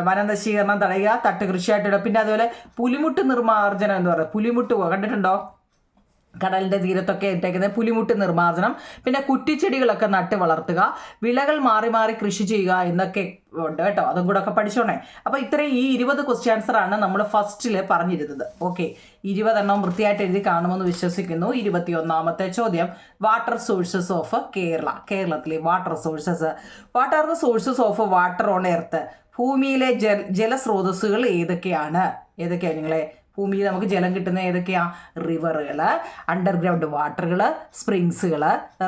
വനനശീകരണം തടയുക, തട്ടുകൃഷിയായിട്ടിടുക. പിന്നെ അതുപോലെ പുലിമുട്ട് നിർമ്മാർജ്ജനം എന്ന് പറയുന്നത്, പുലിമുട്ട് കണ്ടിട്ടുണ്ടോ? കടലിൻ്റെ തീരത്തൊക്കെ ഇട്ടേക്കുന്നത് പുലിമുട്ട് നിർമ്മാർജ്ജനം. പിന്നെ കുറ്റിച്ചെടികളൊക്കെ നട്ട് വളർത്തുക, വിളകൾ മാറി മാറി കൃഷി ചെയ്യുക എന്നൊക്കെ ഉണ്ട് കേട്ടോ. അതും കൂടെ ഒക്കെ പഠിച്ചോണേ. അപ്പോൾ ഇത്രയും ഈ 20 ക്വസ്റ്റ്യൻ ആൻസറാണ് നമ്മൾ ഫസ്റ്റിൽ പറഞ്ഞിരുന്നത്. ഓക്കെ, 20 വൃത്തിയായിട്ട് എഴുതി കാണുമെന്ന് വിശ്വസിക്കുന്നു. 21ാമത്തെ ചോദ്യം, വാട്ടർ സോഴ്സസ് ഓഫ് കേരള. കേരളത്തിലെ water sources. What are the sources of water on earth? ഭൂമിയിലെ ജലസ്രോതസ്സുകൾ ഏതൊക്കെയാണ്? നിങ്ങളെ ഭൂമിയിൽ നമുക്ക് ജലം കിട്ടുന്ന ഏതൊക്കെയാണ്? റിവറുകൾ, അണ്ടർഗ്രൗണ്ട് വാട്ടറുകൾ, സ്പ്രിങ്സുകൾ,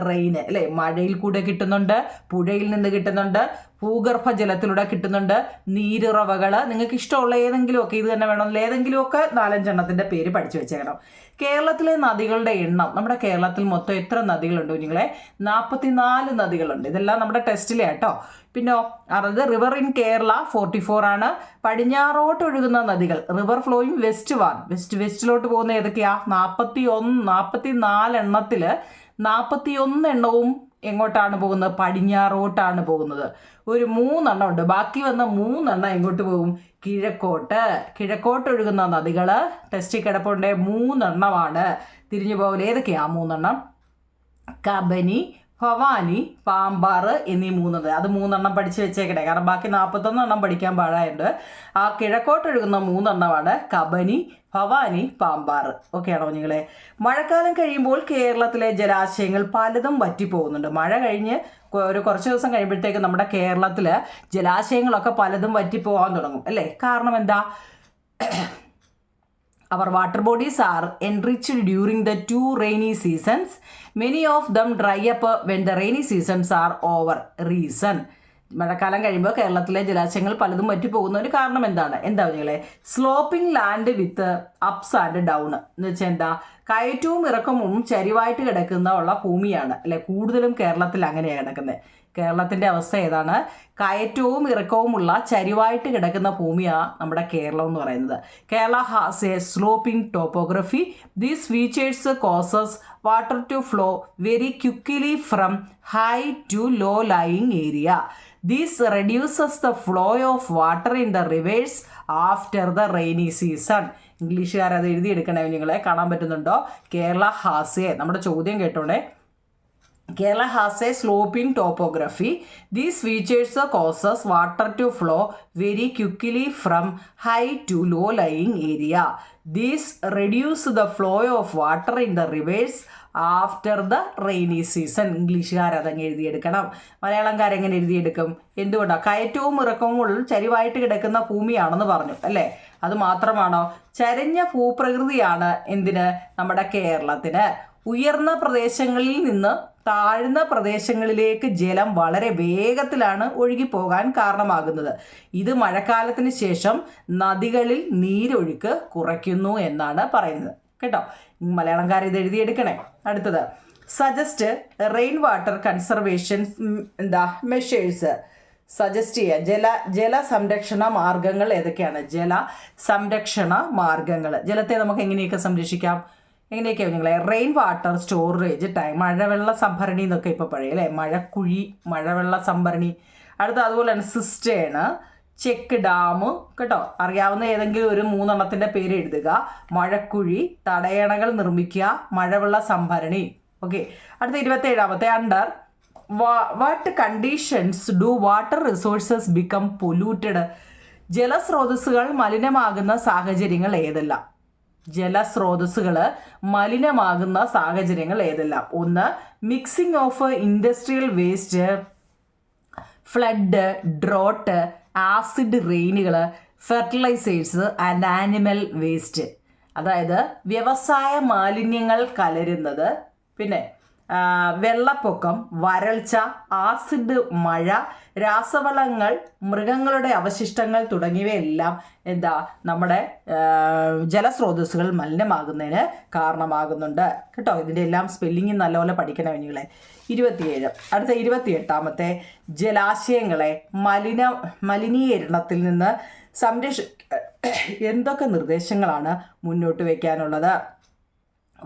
റെയിൻ അല്ലേ, മഴയിൽ കൂടെ കിട്ടുന്നുണ്ട്, പുഴയിൽ നിന്ന് കിട്ടുന്നുണ്ട്, ഭൂഗർഭ ജലത്തിലൂടെ കിട്ടുന്നുണ്ട്, നീരുറവകൾ. നിങ്ങൾക്ക് ഇഷ്ടമുള്ള ഏതെങ്കിലുമൊക്കെ, ഇത് തന്നെ വേണമെന്നില്ല, ഏതെങ്കിലുമൊക്കെ 4-5 എണ്ണത്തിൻ്റെ പേര് പഠിച്ചു വെച്ചേക്കണം. കേരളത്തിലെ നദികളുടെ എണ്ണം, നമ്മുടെ കേരളത്തിൽ മൊത്തം എത്ര നദികളുണ്ട് നിങ്ങളെ? 44 നദികളുണ്ട്. ഇതെല്ലാം നമ്മുടെ ടെസ്റ്റിലെ കേട്ടോ. പിന്നെ അതായത് റിവർ ഇൻ കേരള 44 ആണ്. പടിഞ്ഞാറോട്ട് ഒഴുകുന്ന നദികൾ, റിവർ ഫ്ലോയിങ് വെസ്റ്റിലോട്ട് പോകുന്ന ഏതൊക്കെയാ? 44 എണ്ണത്തിൽ 41 എണ്ണവും എങ്ങോട്ടാണ് പോകുന്നത്? പടിഞ്ഞാറോട്ടാണ് പോകുന്നത്. ഒരു 3 എണ്ണം ഉണ്ട്. ബാക്കി വന്ന 3 എണ്ണം എങ്ങോട്ട് പോകും? കിഴക്കോട്ട് ഒഴുകുന്ന നദികൾ ടെസ്റ്റിൽ കിടപ്പുണ്ട്. 3 എണ്ണമാണ്. തിരിഞ്ഞു പോകൽ ഏതൊക്കെയാ 3 എണ്ണം? കബനി, ഭവാനി, പാമ്പാറ് എന്നീ 3. അത് 3 എണ്ണം പഠിച്ച് വെച്ചേക്കട്ടെ, കാരണം ബാക്കി 41 എണ്ണം പഠിക്കാൻ പാടായുണ്ട്. ആ കിഴക്കോട്ടൊഴുകുന്ന 3 എണ്ണമാണ് കബനി, ഭവാനി, പാമ്പാറ്. ഓക്കെ ആണോ നിങ്ങളെ? മഴക്കാലം കഴിയുമ്പോൾ കേരളത്തിലെ ജലാശയങ്ങൾ പലതും വറ്റിപ്പോകുന്നുണ്ട്. മഴ കഴിഞ്ഞ് കുറച്ച് ദിവസം കഴിയുമ്പോഴത്തേക്ക് നമ്മുടെ കേരളത്തിൽ ജലാശയങ്ങളൊക്കെ പലതും വറ്റിപ്പോകാൻ തുടങ്ങും അല്ലേ? കാരണം എന്താ? Our water bodies are enriched during the 2 rainy seasons. Many of them dry up when the rainy seasons are over. Reason. മഴക്കാലം കഴിയുമ്പോൾ കേരളത്തിലെ ജലാശയങ്ങൾ പലതും വറ്റിപ്പോകുന്ന ഒരു കാരണം എന്താണ്? നിങ്ങളെ? Sloping land with ups and down എന്ന് വെച്ചാൽ എന്താ? കയറ്റവും ഇറക്കവും ചരിവായിട്ട് കിടക്കുന്ന ഭൂമിയാണ് അല്ലെ? കൂടുതലും കേരളത്തിൽ അങ്ങനെയാണ് കിടക്കുന്നത്. കേരളത്തിൻ്റെ അവസ്ഥ ഏതാണ്? കയറ്റവും ഇറക്കവുമുള്ള ചരിവായിട്ട് കിടക്കുന്ന ഭൂമിയാണ് നമ്മുടെ കേരളം എന്ന് പറയുന്നത്. Kerala has a sloping topography. These features causes water to flow very quickly from high to low lying area. These reduces the flow of water in the rivers after the rainy season. ഇംഗ്ലീഷുകാരത് എഴുതിയെടുക്കണേ നിങ്ങളെ. കാണാൻ പറ്റുന്നുണ്ടോ? Kerala has a, നമ്മുടെ ചോദ്യം കേട്ടോണ്ടേ. Kerala has a sloping topography. These features causes water to flow very quickly from high to low lying area. These reduce the flow of water in the rivers after the rainy season. ഇംഗ്ലീഷുകാർ അതങ്ങ് എഴുതിയെടുക്കണം. മലയാളംകാരെങ്ങനെ എഴുതിയെടുക്കും? എന്തുകൊണ്ടാണ്? കയറ്റവും ഇറക്കവും ഉള്ള ചരിവായിട്ട് കിടക്കുന്ന ഭൂമിയാണെന്ന് പറഞ്ഞു അല്ലേ? അത് മാത്രമാണോ? ചരിഞ്ഞ ഭൂപ്രകൃതിയാണ് എന്തിന്? നമ്മുടെ കേരളത്തിന്. ഉയർന്ന പ്രദേശങ്ങളിൽ നിന്ന് താഴ്ന്ന പ്രദേശങ്ങളിലേക്ക് ജലം വളരെ വേഗത്തിലാണ് ഒഴുകിപ്പോകാൻ കാരണമാകുന്നത്. ഇത് മഴക്കാലത്തിന് ശേഷം നദികളിൽ നീരൊഴുക്ക് കുറയ്ക്കുന്നു എന്നാണ് പറയുന്നത് കേട്ടോ. മലയാളംകാർ ഇത് എഴുതിയെടുക്കണേ. അടുത്തത്, suggest rain water conservation measures. Suggest ചെയ്യുക. ജല സംരക്ഷണ മാർഗങ്ങൾ ഏതൊക്കെയാണ്? ജല സംരക്ഷണ മാർഗങ്ങൾ. ജലത്തെ നമുക്ക് എങ്ങനെയൊക്കെ സംരക്ഷിക്കാം? എങ്ങനെയൊക്കെയാണ് നിങ്ങളെ? റെയിൻ വാട്ടർ സ്റ്റോറേജ് ടൈം, മഴവെള്ള സംഭരണി എന്നൊക്കെ ഇപ്പോൾ പഴയ അല്ലേ? മഴക്കുഴി, മഴവെള്ള സംഭരണി. അടുത്ത അതുപോലെ തന്നെ സിസ്റ്റേണ്, ചെക്ക് ഡാം കേട്ടോ. അറിയാവുന്ന ഏതെങ്കിലും ഒരു 3 എണ്ണത്തിൻ്റെ പേര് എഴുതുക. മഴക്കുഴി, തടയണകൾ നിർമ്മിക്കുക, മഴവെള്ള സംഭരണി. ഓക്കെ. അടുത്ത 27ാമത്തെ, under what conditions do water resources become polluted? ജലസ്രോതസ്സുകൾ മലിനമാകുന്ന സാഹചര്യങ്ങൾ ഏതെല്ലാം? ജലസ്രോതസ്സുകൾ മലിനമാകുന്ന സാഹചര്യങ്ങൾ ഏതെല്ലാം? 1, mixing of industrial waste, flood, drought, acid റെയിനുകൾ, ഫെർട്ടിലൈസേഴ്സ് ആൻഡ് ആനിമൽ വേസ്റ്റ്. അതായത് വ്യവസായ മാലിന്യങ്ങൾ കലരുന്നത്, പിന്നെ വെള്ളപ്പൊക്കം, വരൾച്ച, ആസിഡ് മഴ, രാസവളങ്ങൾ, മൃഗങ്ങളുടെ അവശിഷ്ടങ്ങൾ തുടങ്ങിയവയെല്ലാം നമ്മുടെ ജലസ്രോതസ്സുകൾ മലിനമാകുന്നതിന് കാരണമാകുന്നുണ്ട് കേട്ടോ. ഇതിൻ്റെ എല്ലാം സ്പെല്ലിങ് നല്ലപോലെ പഠിക്കണം നിങ്ങളെ. 27 അടുത്ത 28ാമത്തെ ജലാശയങ്ങളെ മലിനീകരണത്തിൽ നിന്ന് എന്തൊക്കെ നിർദ്ദേശങ്ങളാണ് മുന്നോട്ട് വയ്ക്കാനുള്ളത്?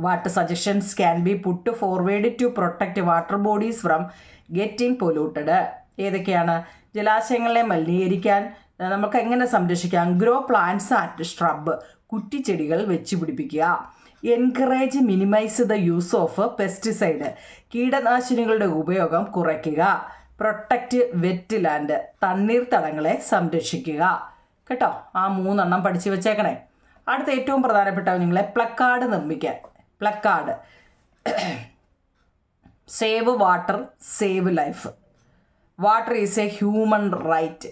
Water suggestions can be put forward to protect water bodies from getting polluted. ഏതൊക്കെയാണ്? ജലാശയങ്ങളെ മലിനീകരിക്കാൻ നമുക്ക് എങ്ങനെ സംരക്ഷിക്കാം? ഗ്രോ പ്ലാന്റ്സ് ആൻഡ് ഷ്രബ്, കുറ്റിച്ചെടികൾ വെച്ച് പിടിപ്പിക്കുക. Encourage minimise the use of pesticide, കീടനാശിനികളുടെ ഉപയോഗം കുറയ്ക്കുക. പ്രൊട്ടക്റ്റ് വെറ്റ് ലാൻഡ്, തണ്ണീർത്തടങ്ങളെ സംരക്ഷിക്കുക കേട്ടോ. ആ 3 പഠിച്ചു വെച്ചേക്കണേ. അടുത്ത ഏറ്റവും പ്രധാനപ്പെട്ട നിങ്ങളെ പ്ലക്കാർഡ് നിർമ്മിക്കാൻ. Placard save water, save life. Water is a human right.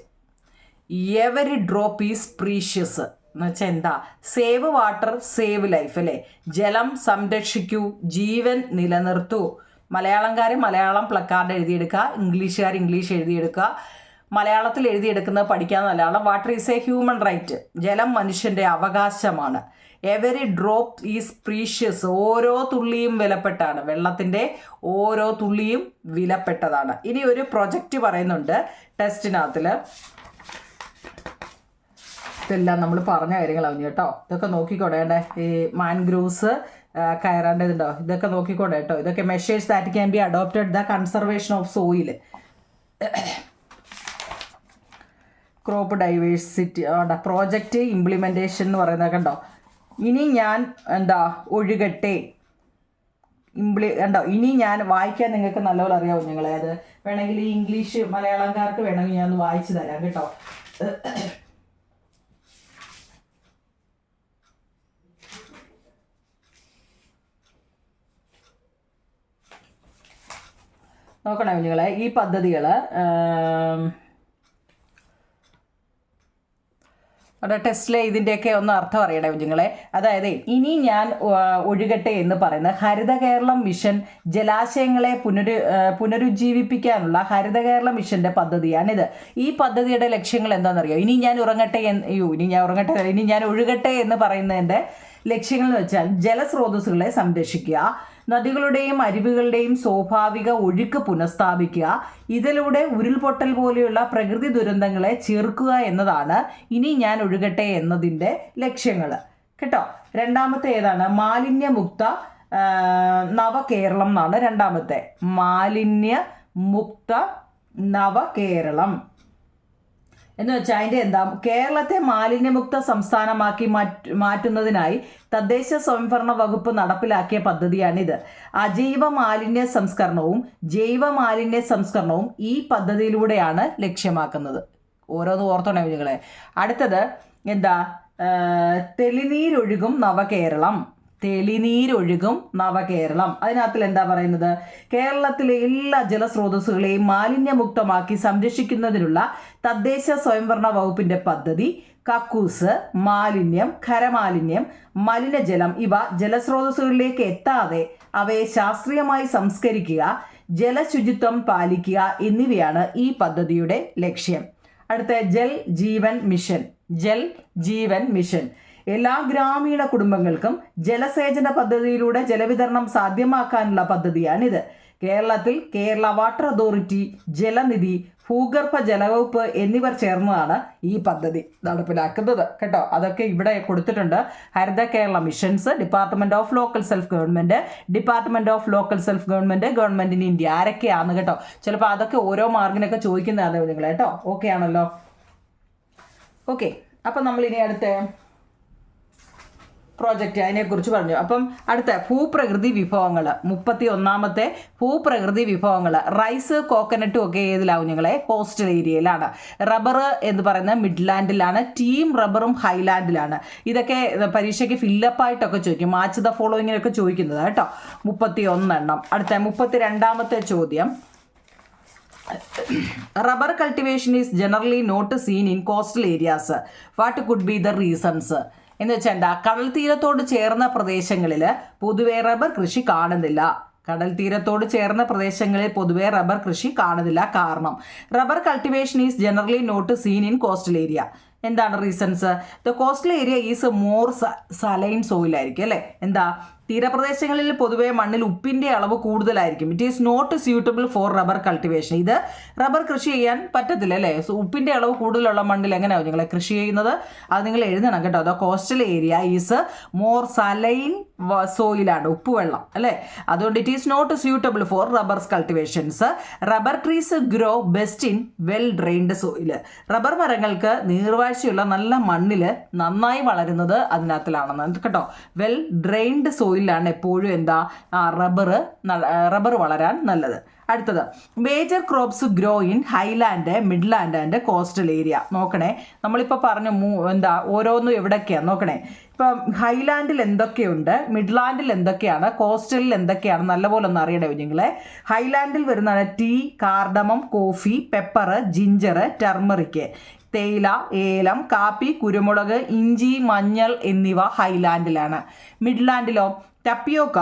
Every drop is precious എന്ന് വെച്ചാൽ എന്താ? സേവ് വാട്ടർ, സേവ് ലൈഫ് അല്ലേ. ജലം സംരക്ഷിക്കൂ, ജീവൻ നിലനിർത്തൂ. മലയാളംകാർ മലയാളം പ്ലക്കാർഡ് എഴുതിയെടുക്കുക, ഇംഗ്ലീഷുകാർ ഇംഗ്ലീഷ് എഴുതിയെടുക്കുക. മലയാളത്തിൽ എഴുതിയെടുക്കുന്നത് പഠിക്കാൻ നല്ലതാണ്. Water is a human right. ജലം മനുഷ്യൻ്റെ അവകാശമാണ്. Every drop is precious. ഓരോ തുള്ളിയും വിലപ്പെട്ടാണ്. വെള്ളത്തിൻ്റെ ഓരോ തുള്ളിയും വിലപ്പെട്ടതാണ്. ഇനി ഒരു പ്രൊജക്റ്റ് പറയുന്നുണ്ട് ടെസ്റ്റിനകത്തിൽ. ഇതെല്ലാം നമ്മൾ പറഞ്ഞ കാര്യങ്ങളാണ് കേട്ടോ. ഇതൊക്കെ നോക്കിക്കൊണ്ടേ. ഈ മാൻഗ്രൂവ്സ് കയറേണ്ടതുണ്ടോ? ഇതൊക്കെ നോക്കിക്കൊണ്ടേ കേട്ടോ. ഇതൊക്കെ measures that can be adopted the conservation of soil, crop diversity, project implementation എന്ന് പറയുന്നത് കണ്ടോ. ഇനി ഞാൻ ഒഴുകട്ടെ കണ്ടോ. ഇനി ഞാൻ വായിക്കാൻ നിങ്ങൾക്ക് നല്ലപോലെ അറിയാവൂ നിങ്ങളെ. അത് വേണമെങ്കിൽ ഈ ഇംഗ്ലീഷ് മലയാളംകാർക്ക് വേണമെങ്കിൽ ഞാൻ ഒന്ന് വായിച്ചു തരാം കേട്ടോ. നോക്കണേ കുഞ്ഞുങ്ങളെ. ഈ പദ്ധതികൾ അവിടെ ടെസ്റ്റിലെ ഇതിൻ്റെയൊക്കെ ഒന്ന് അർത്ഥം അറിയണേ കുഞ്ഞുങ്ങളെ. അതായത് ഇനി ഞാൻ ഒഴുകട്ടെ എന്ന് പറയുന്നത് ഹരിത കേരളം മിഷൻ ജലാശയങ്ങളെ പുനരുജ്ജീവിപ്പിക്കാനുള്ള ഹരിത കേരള മിഷൻ്റെ പദ്ധതിയാണിത്. ഈ പദ്ധതിയുടെ ലക്ഷ്യങ്ങൾ എന്താണെന്നറിയോ? ഇനി ഞാൻ ഒഴുകട്ടെ എന്ന് പറയുന്നതിൻ്റെ ലക്ഷ്യങ്ങൾ എന്ന് വെച്ചാൽ ജലസ്രോതസ്സുകളെ സംരക്ഷിക്കുക, നദികളുടെയും അരുവികളുടെയും സ്വാഭാവിക ഒഴുക്ക് പുനഃസ്ഥാപിക്കുക, ഇതിലൂടെ ഉരുൾപൊട്ടൽ പോലെയുള്ള പ്രകൃതി ദുരന്തങ്ങളെ ചെറുക്കുക എന്നതാണ് ഇനി ഞാൻ ഒഴുകട്ടെ എന്നതിൻ്റെ ലക്ഷ്യങ്ങൾ കേട്ടോ. രണ്ടാമത്തെ ഏതാണ്? മാലിന്യമുക്ത നവകേരളം എന്നാണ് രണ്ടാമത്തെ. മാലിന്യമുക്ത നവകേരളം എന്ന് വെച്ചാൽ അതിൻ്റെ എന്താ? കേരളത്തെ മാലിന്യമുക്ത സംസ്ഥാനമാക്കി മാറ്റുന്നതിനായി തദ്ദേശ സ്വയംഭരണ വകുപ്പ് നടപ്പിലാക്കിയ പദ്ധതിയാണിത്. അജൈവ മാലിന്യ സംസ്കരണവും ജൈവ മാലിന്യ സംസ്കരണവും ഈ പദ്ധതിയിലൂടെയാണ് ലക്ഷ്യമാക്കുന്നത്. ഓരോന്ന് ഓർത്തോണേ കുഞ്ഞുങ്ങളെ. അടുത്തത് എന്താ? തെളിനീരൊഴുകും നവകേരളം. തെളിനീരൊഴുകും നവകേരളം. അതിനകത്തിൽ എന്താ പറയുന്നത്? കേരളത്തിലെ എല്ലാ ജലസ്രോതസ്സുകളെയും മാലിന്യമുക്തമാക്കി സംരക്ഷിക്കുന്നതിനുള്ള തദ്ദേശ സ്വയംഭരണ വകുപ്പിന്റെ പദ്ധതി കക്കൂസ്, മാലിന്യം, ഖരമാലിന്യം, മലിനജലം ഇവ ജലസ്രോതസ്സുകളിലേക്ക് എത്താതെ അവയെ ശാസ്ത്രീയമായി സംസ്കരിക്കുക, ജലശുചിത്വം പാലിക്കുക എന്നിവയാണ് ഈ പദ്ധതിയുടെ ലക്ഷ്യം. അടുത്ത ജൽ ജീവൻ മിഷൻ. ജൽ ജീവൻ മിഷൻ എല്ലാ ഗ്രാമീണ കുടുംബങ്ങൾക്കും ജലസേചന പദ്ധതിയിലൂടെ ജലവിതരണം സാധ്യമാക്കാനുള്ള പദ്ധതിയാണിത്. കേരളത്തിൽ കേരള വാട്ടർ അതോറിറ്റി, ജലനിധി, ഭൂഗർഭ ജലവകുപ്പ് എന്നിവർ ചേർന്നതാണ് ഈ പദ്ധതി നടപ്പിലാക്കുന്നത് കേട്ടോ. അതൊക്കെ ഇവിടെ കൊടുത്തിട്ടുണ്ട്. Haritha Kerala missions, department of local self government, department of local self government, government in India ആരൊക്കെയാണ് കേട്ടോ. ചിലപ്പോൾ അതൊക്കെ ഓരോ മാർക്കിനൊക്കെ ചോദിക്കുന്നതാണ് നിങ്ങൾ കേട്ടോ. ഓക്കെ ആണല്ലോ. ഓക്കെ, അപ്പം നമ്മളിനി അടുത്ത പ്രോജക്റ്റ് അതിനെക്കുറിച്ച് പറഞ്ഞു. അപ്പം അടുത്ത ഭൂപ്രകൃതി വിഭവങ്ങൾ. 31ാമത്തെ ഭൂപ്രകൃതി വിഭവങ്ങൾ. റൈസ്, കോക്കനട്ടും ഒക്കെ ഏതിലാവും ഞങ്ങളെ? കോസ്റ്റൽ ഏരിയയിലാണ്. റബ്ബർ എന്ന് പറയുന്നത് മിഡ്ലാൻഡിലാണ്. ടീം റബ്ബറും ഹൈലാൻഡിലാണ്. ഇതൊക്കെ പരീക്ഷയ്ക്ക് ഫില്ലപ്പായിട്ടൊക്കെ ചോദിക്കും. മാച്ച് ദ ഫോളോയിങ്ങിനൊക്കെ ചോദിക്കുന്നത് കേട്ടോ. 31 അടുത്ത 32ാമത്തെ ചോദ്യം. Rubber cultivation is generally not seen in coastal areas. What could be the reasons? എന്ന് വെച്ചാൽ കടൽ തീരത്തോട് ചേർന്ന പ്രദേശങ്ങളിൽ പൊതുവെ റബ്ബർ കൃഷി കാണുന്നില്ല. കടൽ തീരത്തോട് ചേർന്ന പ്രദേശങ്ങളിൽ പൊതുവെ റബ്ബർ കൃഷി കാണുന്നില്ല. കാരണം rubber cultivation is generally not seen in coastal area. എന്താണ് reasons? The coastal area is more saline soil ആയിരിക്കും അല്ലേ. എന്താ, തീരപ്രദേശങ്ങളിൽ പൊതുവേ മണ്ണിൽ ഉപ്പിൻ്റെ അളവ് കൂടുതലായിരിക്കും. It is not suitable for rubber cultivation. ഇത് റബ്ബർ കൃഷി ചെയ്യാൻ പറ്റത്തില്ല അല്ലേ. ഉപ്പിൻ്റെ അളവ് കൂടുതലുള്ള മണ്ണിൽ എങ്ങനെയാവും നിങ്ങൾ കൃഷി ചെയ്യുന്നത്? അത് നിങ്ങൾ എഴുതണം കേട്ടോ. The coastal area is more saline സോയിലാണ്, ഉപ്പുവെള്ളം അല്ലേ. അതുകൊണ്ട് it is not suitable for rubber cultivations. Rubber trees grow best in well drained soil. Rubber മരങ്ങൾക്ക് നീർവാഴ്ചയുള്ള നല്ല മണ്ണിൽ നന്നായി വളരുന്നത് അതിനകത്തിലാണെന്ന് കേട്ടോ. വെൽ ഡ്രെയിൻഡ് സോയിലാണ് എപ്പോഴും എന്താ റബ്ബർ വളരാൻ നല്ലത്. അടുത്തത്, major crops grow in Highland, Midland and coastal area. നോക്കണേ, നമ്മളിപ്പോൾ പറഞ്ഞു ഓരോന്നും എവിടൊക്കെയാണ് നോക്കണേ. ഇപ്പം ഹൈലാൻഡിൽ എന്തൊക്കെയുണ്ട്, മിഡ്ലാൻഡിൽ എന്തൊക്കെയാണ്, കോസ്റ്റലിൽ എന്തൊക്കെയാണ്, നല്ലപോലെ ഒന്ന് അറിയണേ നിങ്ങളെ. ഹൈലാൻഡിൽ വരുന്നതാണ് tea, cardamom, coffee, pepper, ginger, turmeric. തേയില, ഏലം, കാപ്പി, കുരുമുളക്, ഇഞ്ചി, മഞ്ഞൾ എന്നിവ ഹൈലാൻഡിലാണ്. മിഡ്ലാൻഡിലോ ടപ്പിയോക്ക,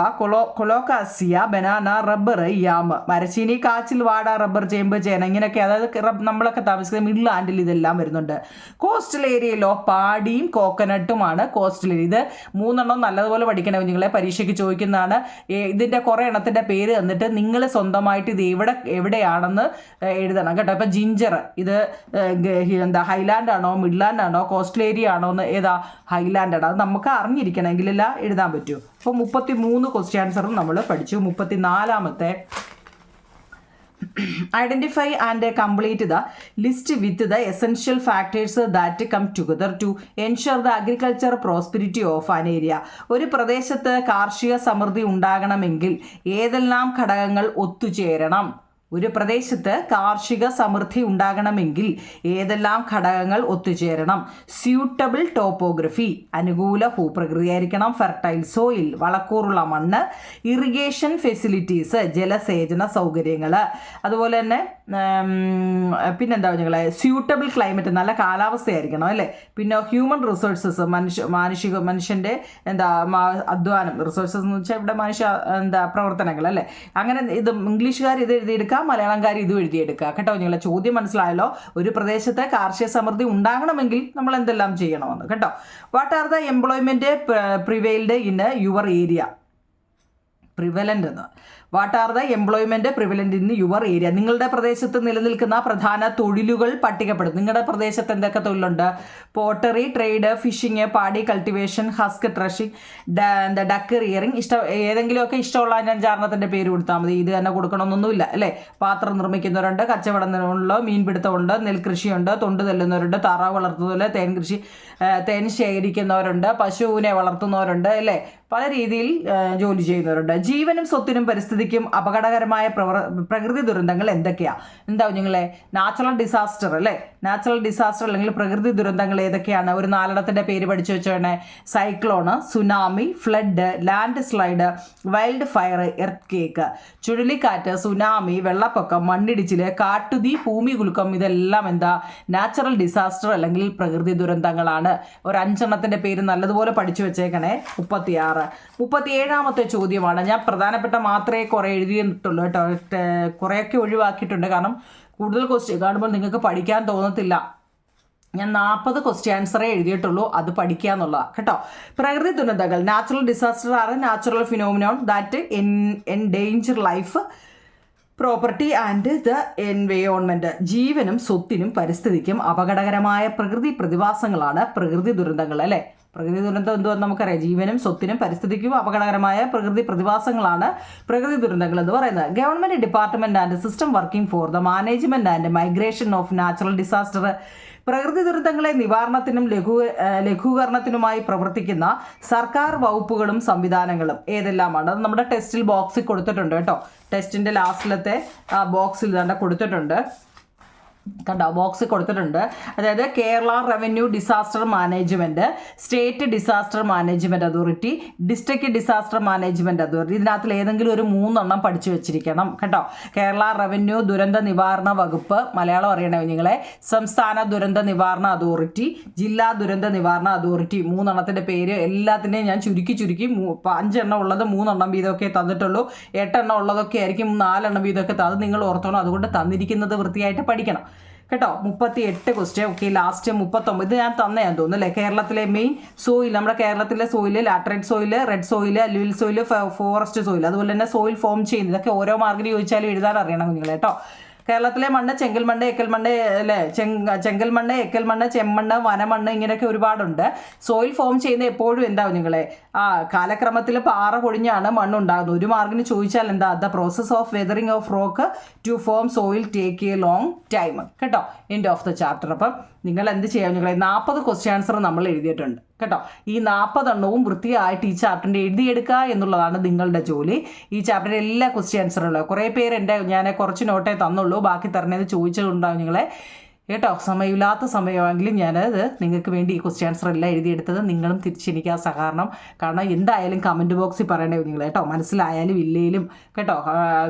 കൊളോക്കാസിയ, ബനാന, റബ്ബർ, യാം, മരച്ചീനി, കാച്ചിൽ, വാട, റബ്ബർ, ചേമ്പ്, ചേന, ഇങ്ങനെയൊക്കെ അതായത് നമ്മളൊക്കെ താമസിക്കുന്ന മിഡ്ലാൻഡിൽ ഇതെല്ലാം വരുന്നുണ്ട്. കോസ്റ്റൽ ഏരിയയിലോ പാടിയും കോക്കനട്ടുമാണ് കോസ്റ്റൽ ഏരിയ. ഇത് മൂന്നെണ്ണം നല്ലതുപോലെ പഠിക്കണം നിങ്ങളെ, പരീക്ഷയ്ക്ക് ചോദിക്കുന്നതാണ്. ഇതിൻ്റെ കുറേ എണ്ണത്തിൻ്റെ പേര് തന്നിട്ട് നിങ്ങൾ സ്വന്തമായിട്ട് ഇത് എവിടെയാണെന്ന് എഴുതണം കേട്ടോ. ഇപ്പം ജിഞ്ചർ ഇത് ഹൈലാൻഡ് ആണോ മിഡ്ലാൻഡ് ആണോ കോസ്റ്റൽ ഏരിയ ആണോ എന്ന് ഏതാ ഹൈലാൻഡ് ആണ്. അത് നമുക്ക് അറിഞ്ഞിരിക്കണമെങ്കിലല്ല എഴുതാൻ പറ്റൂ. അപ്പോൾ 33 ക്വസ്റ്റ്യൻ ആൻസറും നമ്മൾ പഠിച്ചു. 34ാമത്തെ, identify and complete the list with the essential factors that come together to ensure the agriculture prosperity of an area. ഒരു പ്രദേശത്ത് കാർഷിക സമൃദ്ധി ഉണ്ടാകണമെങ്കിൽ ഏതെല്ലാം ഘടകങ്ങൾ ഒത്തുചേരണം? ഒരു പ്രദേശത്ത് കാർഷിക സമൃദ്ധി ഉണ്ടാകണമെങ്കിൽ ഏതെല്ലാം ഘടകങ്ങൾ ഒത്തുചേരണം? സ്യൂട്ടബിൾ ടോപ്പോഗ്രഫി, അനുകൂല ഭൂപ്രകൃതിയായിരിക്കണം. ഫെർട്ടൈൽ സോയിൽ, വളക്കൂറുള്ള മണ്ണ്. ഇറിഗേഷൻ ഫെസിലിറ്റീസ്, ജലസേചന സൗകര്യങ്ങൾ. അതുപോലെ തന്നെ പിന്നെന്താ നിങ്ങളെ, സ്യൂട്ടബിൾ ക്ലൈമറ്റ്, നല്ല കാലാവസ്ഥയായിരിക്കണം അല്ലേ. പിന്നെ ഹ്യൂമൻ റിസോഴ്സസ്, മനുഷ്യൻ്റെ അധ്വാനം, റിസോഴ്സസ് എന്ന് വെച്ചാൽ ഇവിടെ പ്രവർത്തനങ്ങൾ അല്ലേ. അങ്ങനെ ഇത് ഇംഗ്ലീഷുകാർ ഇത് എഴുതിയെടുക്കാം, മലയാളംകാർ ഇതും എഴുതിയെടുക്കുക കേട്ടോ. നിങ്ങളെ ചോദ്യം മനസ്സിലായല്ലോ. ഒരു പ്രദേശത്ത് കാർഷിക സമൃദ്ധി ഉണ്ടാകണമെങ്കിൽ നമ്മൾ എന്തെല്ലാം ചെയ്യണമെന്ന് കേട്ടോ. What are the employment prevailed in your area? Prevalent എന്ന്, what are the employment prevalent in your area? നിങ്ങളുടെ പ്രദേശത്ത് നിലനിൽക്കുന്ന പ്രധാന തൊഴിലുകൾ പട്ടികപ്പെടുത്തും. നിങ്ങളുടെ പ്രദേശത്ത് എന്തൊക്കെ തൊഴിലുണ്ട്? Pottery, trade, fishing, paddy cultivation, husk threshing, duck rearing. ഏതെങ്കിലുമൊക്കെ ഇഷ്ടമുള്ള 5-6 പേര് കൊടുത്താൽ മതി. ഇത് തന്നെ കൊടുക്കണമെന്നൊന്നുമില്ല അല്ലേ. പാത്രം നിർമ്മിക്കുന്നവരുണ്ട്, കച്ചവടമുണ്ട്, മീൻപിടുത്തമുണ്ട്, നെൽകൃഷിയുണ്ട്, തൊണ്ട് തെല്ലുന്നവരുണ്ട്, താറാവ് വളർത്തുന്നവര്, തേൻ ശേഖരിക്കുന്നവരുണ്ട്, പശുവിനെ വളർത്തുന്നവരുണ്ട് അല്ലേ. പല രീതിയിൽ ജോലി ചെയ്യുന്നവരുണ്ട്. ജീവനും സ്വത്തിനും പരിസ്ഥിതിക്കും അപകടകരമായ പ്രകൃതി ദുരന്തങ്ങൾ എന്തൊക്കെയാണ്? എന്താവും നിങ്ങളെ? നാച്ചുറൽ ഡിസാസ്റ്റർ അല്ലേ. നാച്ചുറൽ ഡിസാസ്റ്റർ അല്ലെങ്കിൽ പ്രകൃതി ദുരന്തങ്ങൾ ഏതൊക്കെയാണ്? ഒരു 4 പേര് പഠിച്ചു വെച്ചോണേ. Cyclone, tsunami, flood, landslide, wildfire, earthquake. ചുഴലിക്കാറ്റ്, സുനാമി, വെള്ളപ്പൊക്കം, മണ്ണിടിച്ചില്, കാട്ടുതീ, ഭൂമികുലുക്കം, ഇതെല്ലാം നാച്ചുറൽ ഡിസാസ്റ്റർ അല്ലെങ്കിൽ പ്രകൃതി ദുരന്തങ്ങളാണ്. ഒരു 5 പേര് നല്ലതുപോലെ പഠിച്ചു വെച്ചേക്കണേ. 37ാമത്തെ ചോദ്യമാണ്. ഞാൻ പ്രധാനപ്പെട്ട മാത്രമേ കുറേ എഴുതിയിട്ടുള്ളൂ കേട്ടോ. കുറേയൊക്കെ ഒഴിവാക്കിയിട്ടുണ്ട്. കാരണം കൂടുതൽ ക്വസ്റ്റ്യൻ കാണുമ്പോൾ നിങ്ങൾക്ക് പഠിക്കാൻ തോന്നത്തില്ല. ഞാൻ 40 ക്വസ്റ്റ്യൻ ആൻസറേ എഴുതിയിട്ടുള്ളൂ. അത് പഠിക്കുക എന്നുള്ളതാണ് കേട്ടോ. പ്രകൃതി ദുരന്തങ്ങൾ, natural disaster are natural phenomenon that endanger life, property and the environment. ജീവനും സ്വത്തിനും പരിസ്ഥിതിക്കും അപകടകരമായ പ്രകൃതി പ്രതിഭാസങ്ങളാണ് പ്രകൃതി ദുരന്തങ്ങൾ അല്ലേ. പ്രകൃതി ദുരന്തം എന്തുവെന്ന് നമുക്കറിയാം. ജീവനും സ്വത്തിനും പരിസ്ഥിതിക്കും അപകടകരമായ പ്രകൃതി പ്രതിഭാസങ്ങളാണ് പ്രകൃതി ദുരന്തങ്ങൾ എന്ന് പറയുന്നത്. Government department and system working for the management and migration of natural disaster. പ്രകൃതി ദുരന്തങ്ങളെ നിവാരണത്തിനും ലഘൂകരണത്തിനുമായി പ്രവർത്തിക്കുന്ന സർക്കാർ വകുപ്പുകളും സംവിധാനങ്ങളും ഏതെല്ലാമാണ്? അത് നമ്മുടെ ടെസ്റ്റിൽ ബോക്സിൽ കൊടുത്തിട്ടുണ്ട് കേട്ടോ. ടെസ്റ്റിൻ്റെ ലാസ്റ്റിലത്തെ ബോക്സിൽ തന്നെ കൊടുത്തിട്ടുണ്ട്. കണ്ടോ ബോക്സ് കൊടുത്തിട്ടുണ്ട്. അതായത് Kerala revenue disaster management, state disaster management authority, district disaster management authority. ഇതിനകത്തിൽ ഏതെങ്കിലും ഒരു 3 പഠിച്ചു വെച്ചിരിക്കണം കേട്ടോ. കേരള റവന്യൂ ദുരന്ത നിവാരണ വകുപ്പ്, മലയാളം അറിയണേ നിങ്ങളെ, സംസ്ഥാന ദുരന്ത നിവാരണ അതോറിറ്റി, ജില്ലാ ദുരന്ത നിവാരണ അതോറിറ്റി. 3 പേര് എല്ലാത്തിൻ്റെയും ഞാൻ ചുരുക്കി 5 ഉള്ളത് 3 വീതമൊക്കെ തന്നിട്ടുള്ളൂ. 8 ഉള്ളതൊക്കെ ആയിരിക്കും 4 വീതമൊക്കെ. അത് നിങ്ങൾ ഓർത്തോണം. അതുകൊണ്ട് തന്നിരിക്കുന്നത് വൃത്തിയായിട്ട് പഠിക്കണം കേട്ടോ. 38 ക്വസ്റ്റ്യൻ. ഓക്കെ, ലാസ്റ്റ് 39 ഇത് ഞാൻ തന്നെയാന്ന് തോന്നുന്നു അല്ലേ. കേരളത്തിലെ മെയിൻ സോയിൽ, നമ്മുടെ കേരളത്തിലെ soil laterite soil, red soil, alluvial soil, forest soil, അതുപോലെ തന്നെ സോയിൽ ഫോം ചെയ്യുന്നത്. ഇതൊക്കെ ഓരോ മാർക്കിന് ചോദിച്ചാലും എഴുതാൻ അറിയണം കുഞ്ഞുങ്ങളെ കേട്ടോ. കേരളത്തിലെ മണ്ണ് ചെങ്കൽ മണ്ണ്, എക്കൽ മണ്ണ് അല്ലേ, ചെങ്കൽ മണ്ണ്, എക്കൽ മണ്ണ്, ചെമ്മണ്ണ്, വനമണ്ണ്, ഇങ്ങനെയൊക്കെ ഒരുപാടുണ്ട്. സോയിൽ ഫോം ചെയ്യുന്ന എപ്പോഴും എന്താ നിങ്ങളെ കാലക്രമത്തിൽ പാറ പൊടിഞ്ഞാണ് മണ്ണുണ്ടാകുന്നത്. ഒരു മാർക്കിന് ചോദിച്ചാൽ എന്താ, the process of weathering of rock to form soil take a long time കേട്ടോ. End of the chapter. അപ്പം നിങ്ങൾ എന്ത് ചെയ്യാം നിങ്ങളെ 40 ക്വസ്റ്റ്യൻ ആൻസർ നമ്മൾ എഴുതിയിട്ടുണ്ട് കേട്ടോ. ഈ 40 വൃത്തിയായിട്ട് ഈ ചാപ്റ്ററിൻ്റെ എഴുതിയെടുക്കുക എന്നുള്ളതാണ് നിങ്ങളുടെ ജോലി. ഈ ചാപ്റ്ററിൻ്റെ എല്ലാ ക്വസ്റ്റ്യൻ ആൻസറുകളും കുറേ പേര് ഞാൻ കുറച്ച് നോട്ടേ തന്നുള്ളൂ, ബാക്കി തരണേത് ചോദിച്ചതുണ്ടാവും നിങ്ങളെ കേട്ടോ. സമയമില്ലാത്ത സമയമെങ്കിലും ഞാനത് നിങ്ങൾക്ക് വേണ്ടി ഈ ക്വസ്റ്റ്യൻ ആൻസർ എല്ലാം എഴുതിയെടുത്തത്. നിങ്ങളും തിരിച്ചെനിക്ക് ആ സഹകരണം, കാരണം എന്തായാലും കമൻറ്റ് ബോക്സിൽ പറയണേ നിങ്ങൾ കേട്ടോ. മനസ്സിലായാലും ഇല്ലേലും കേട്ടോ,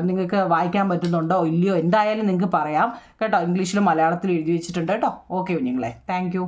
നിങ്ങൾക്ക് വായിക്കാൻ പറ്റുന്നുണ്ടോ ഇല്ലയോ എന്തായാലും നിങ്ങൾക്ക് പറയാം കേട്ടോ. ഇംഗ്ലീഷിലും മലയാളത്തിലും എഴുതി വെച്ചിട്ടുണ്ട് കേട്ടോ. ഓക്കെ കുഞ്ഞുങ്ങളെ, താങ്ക്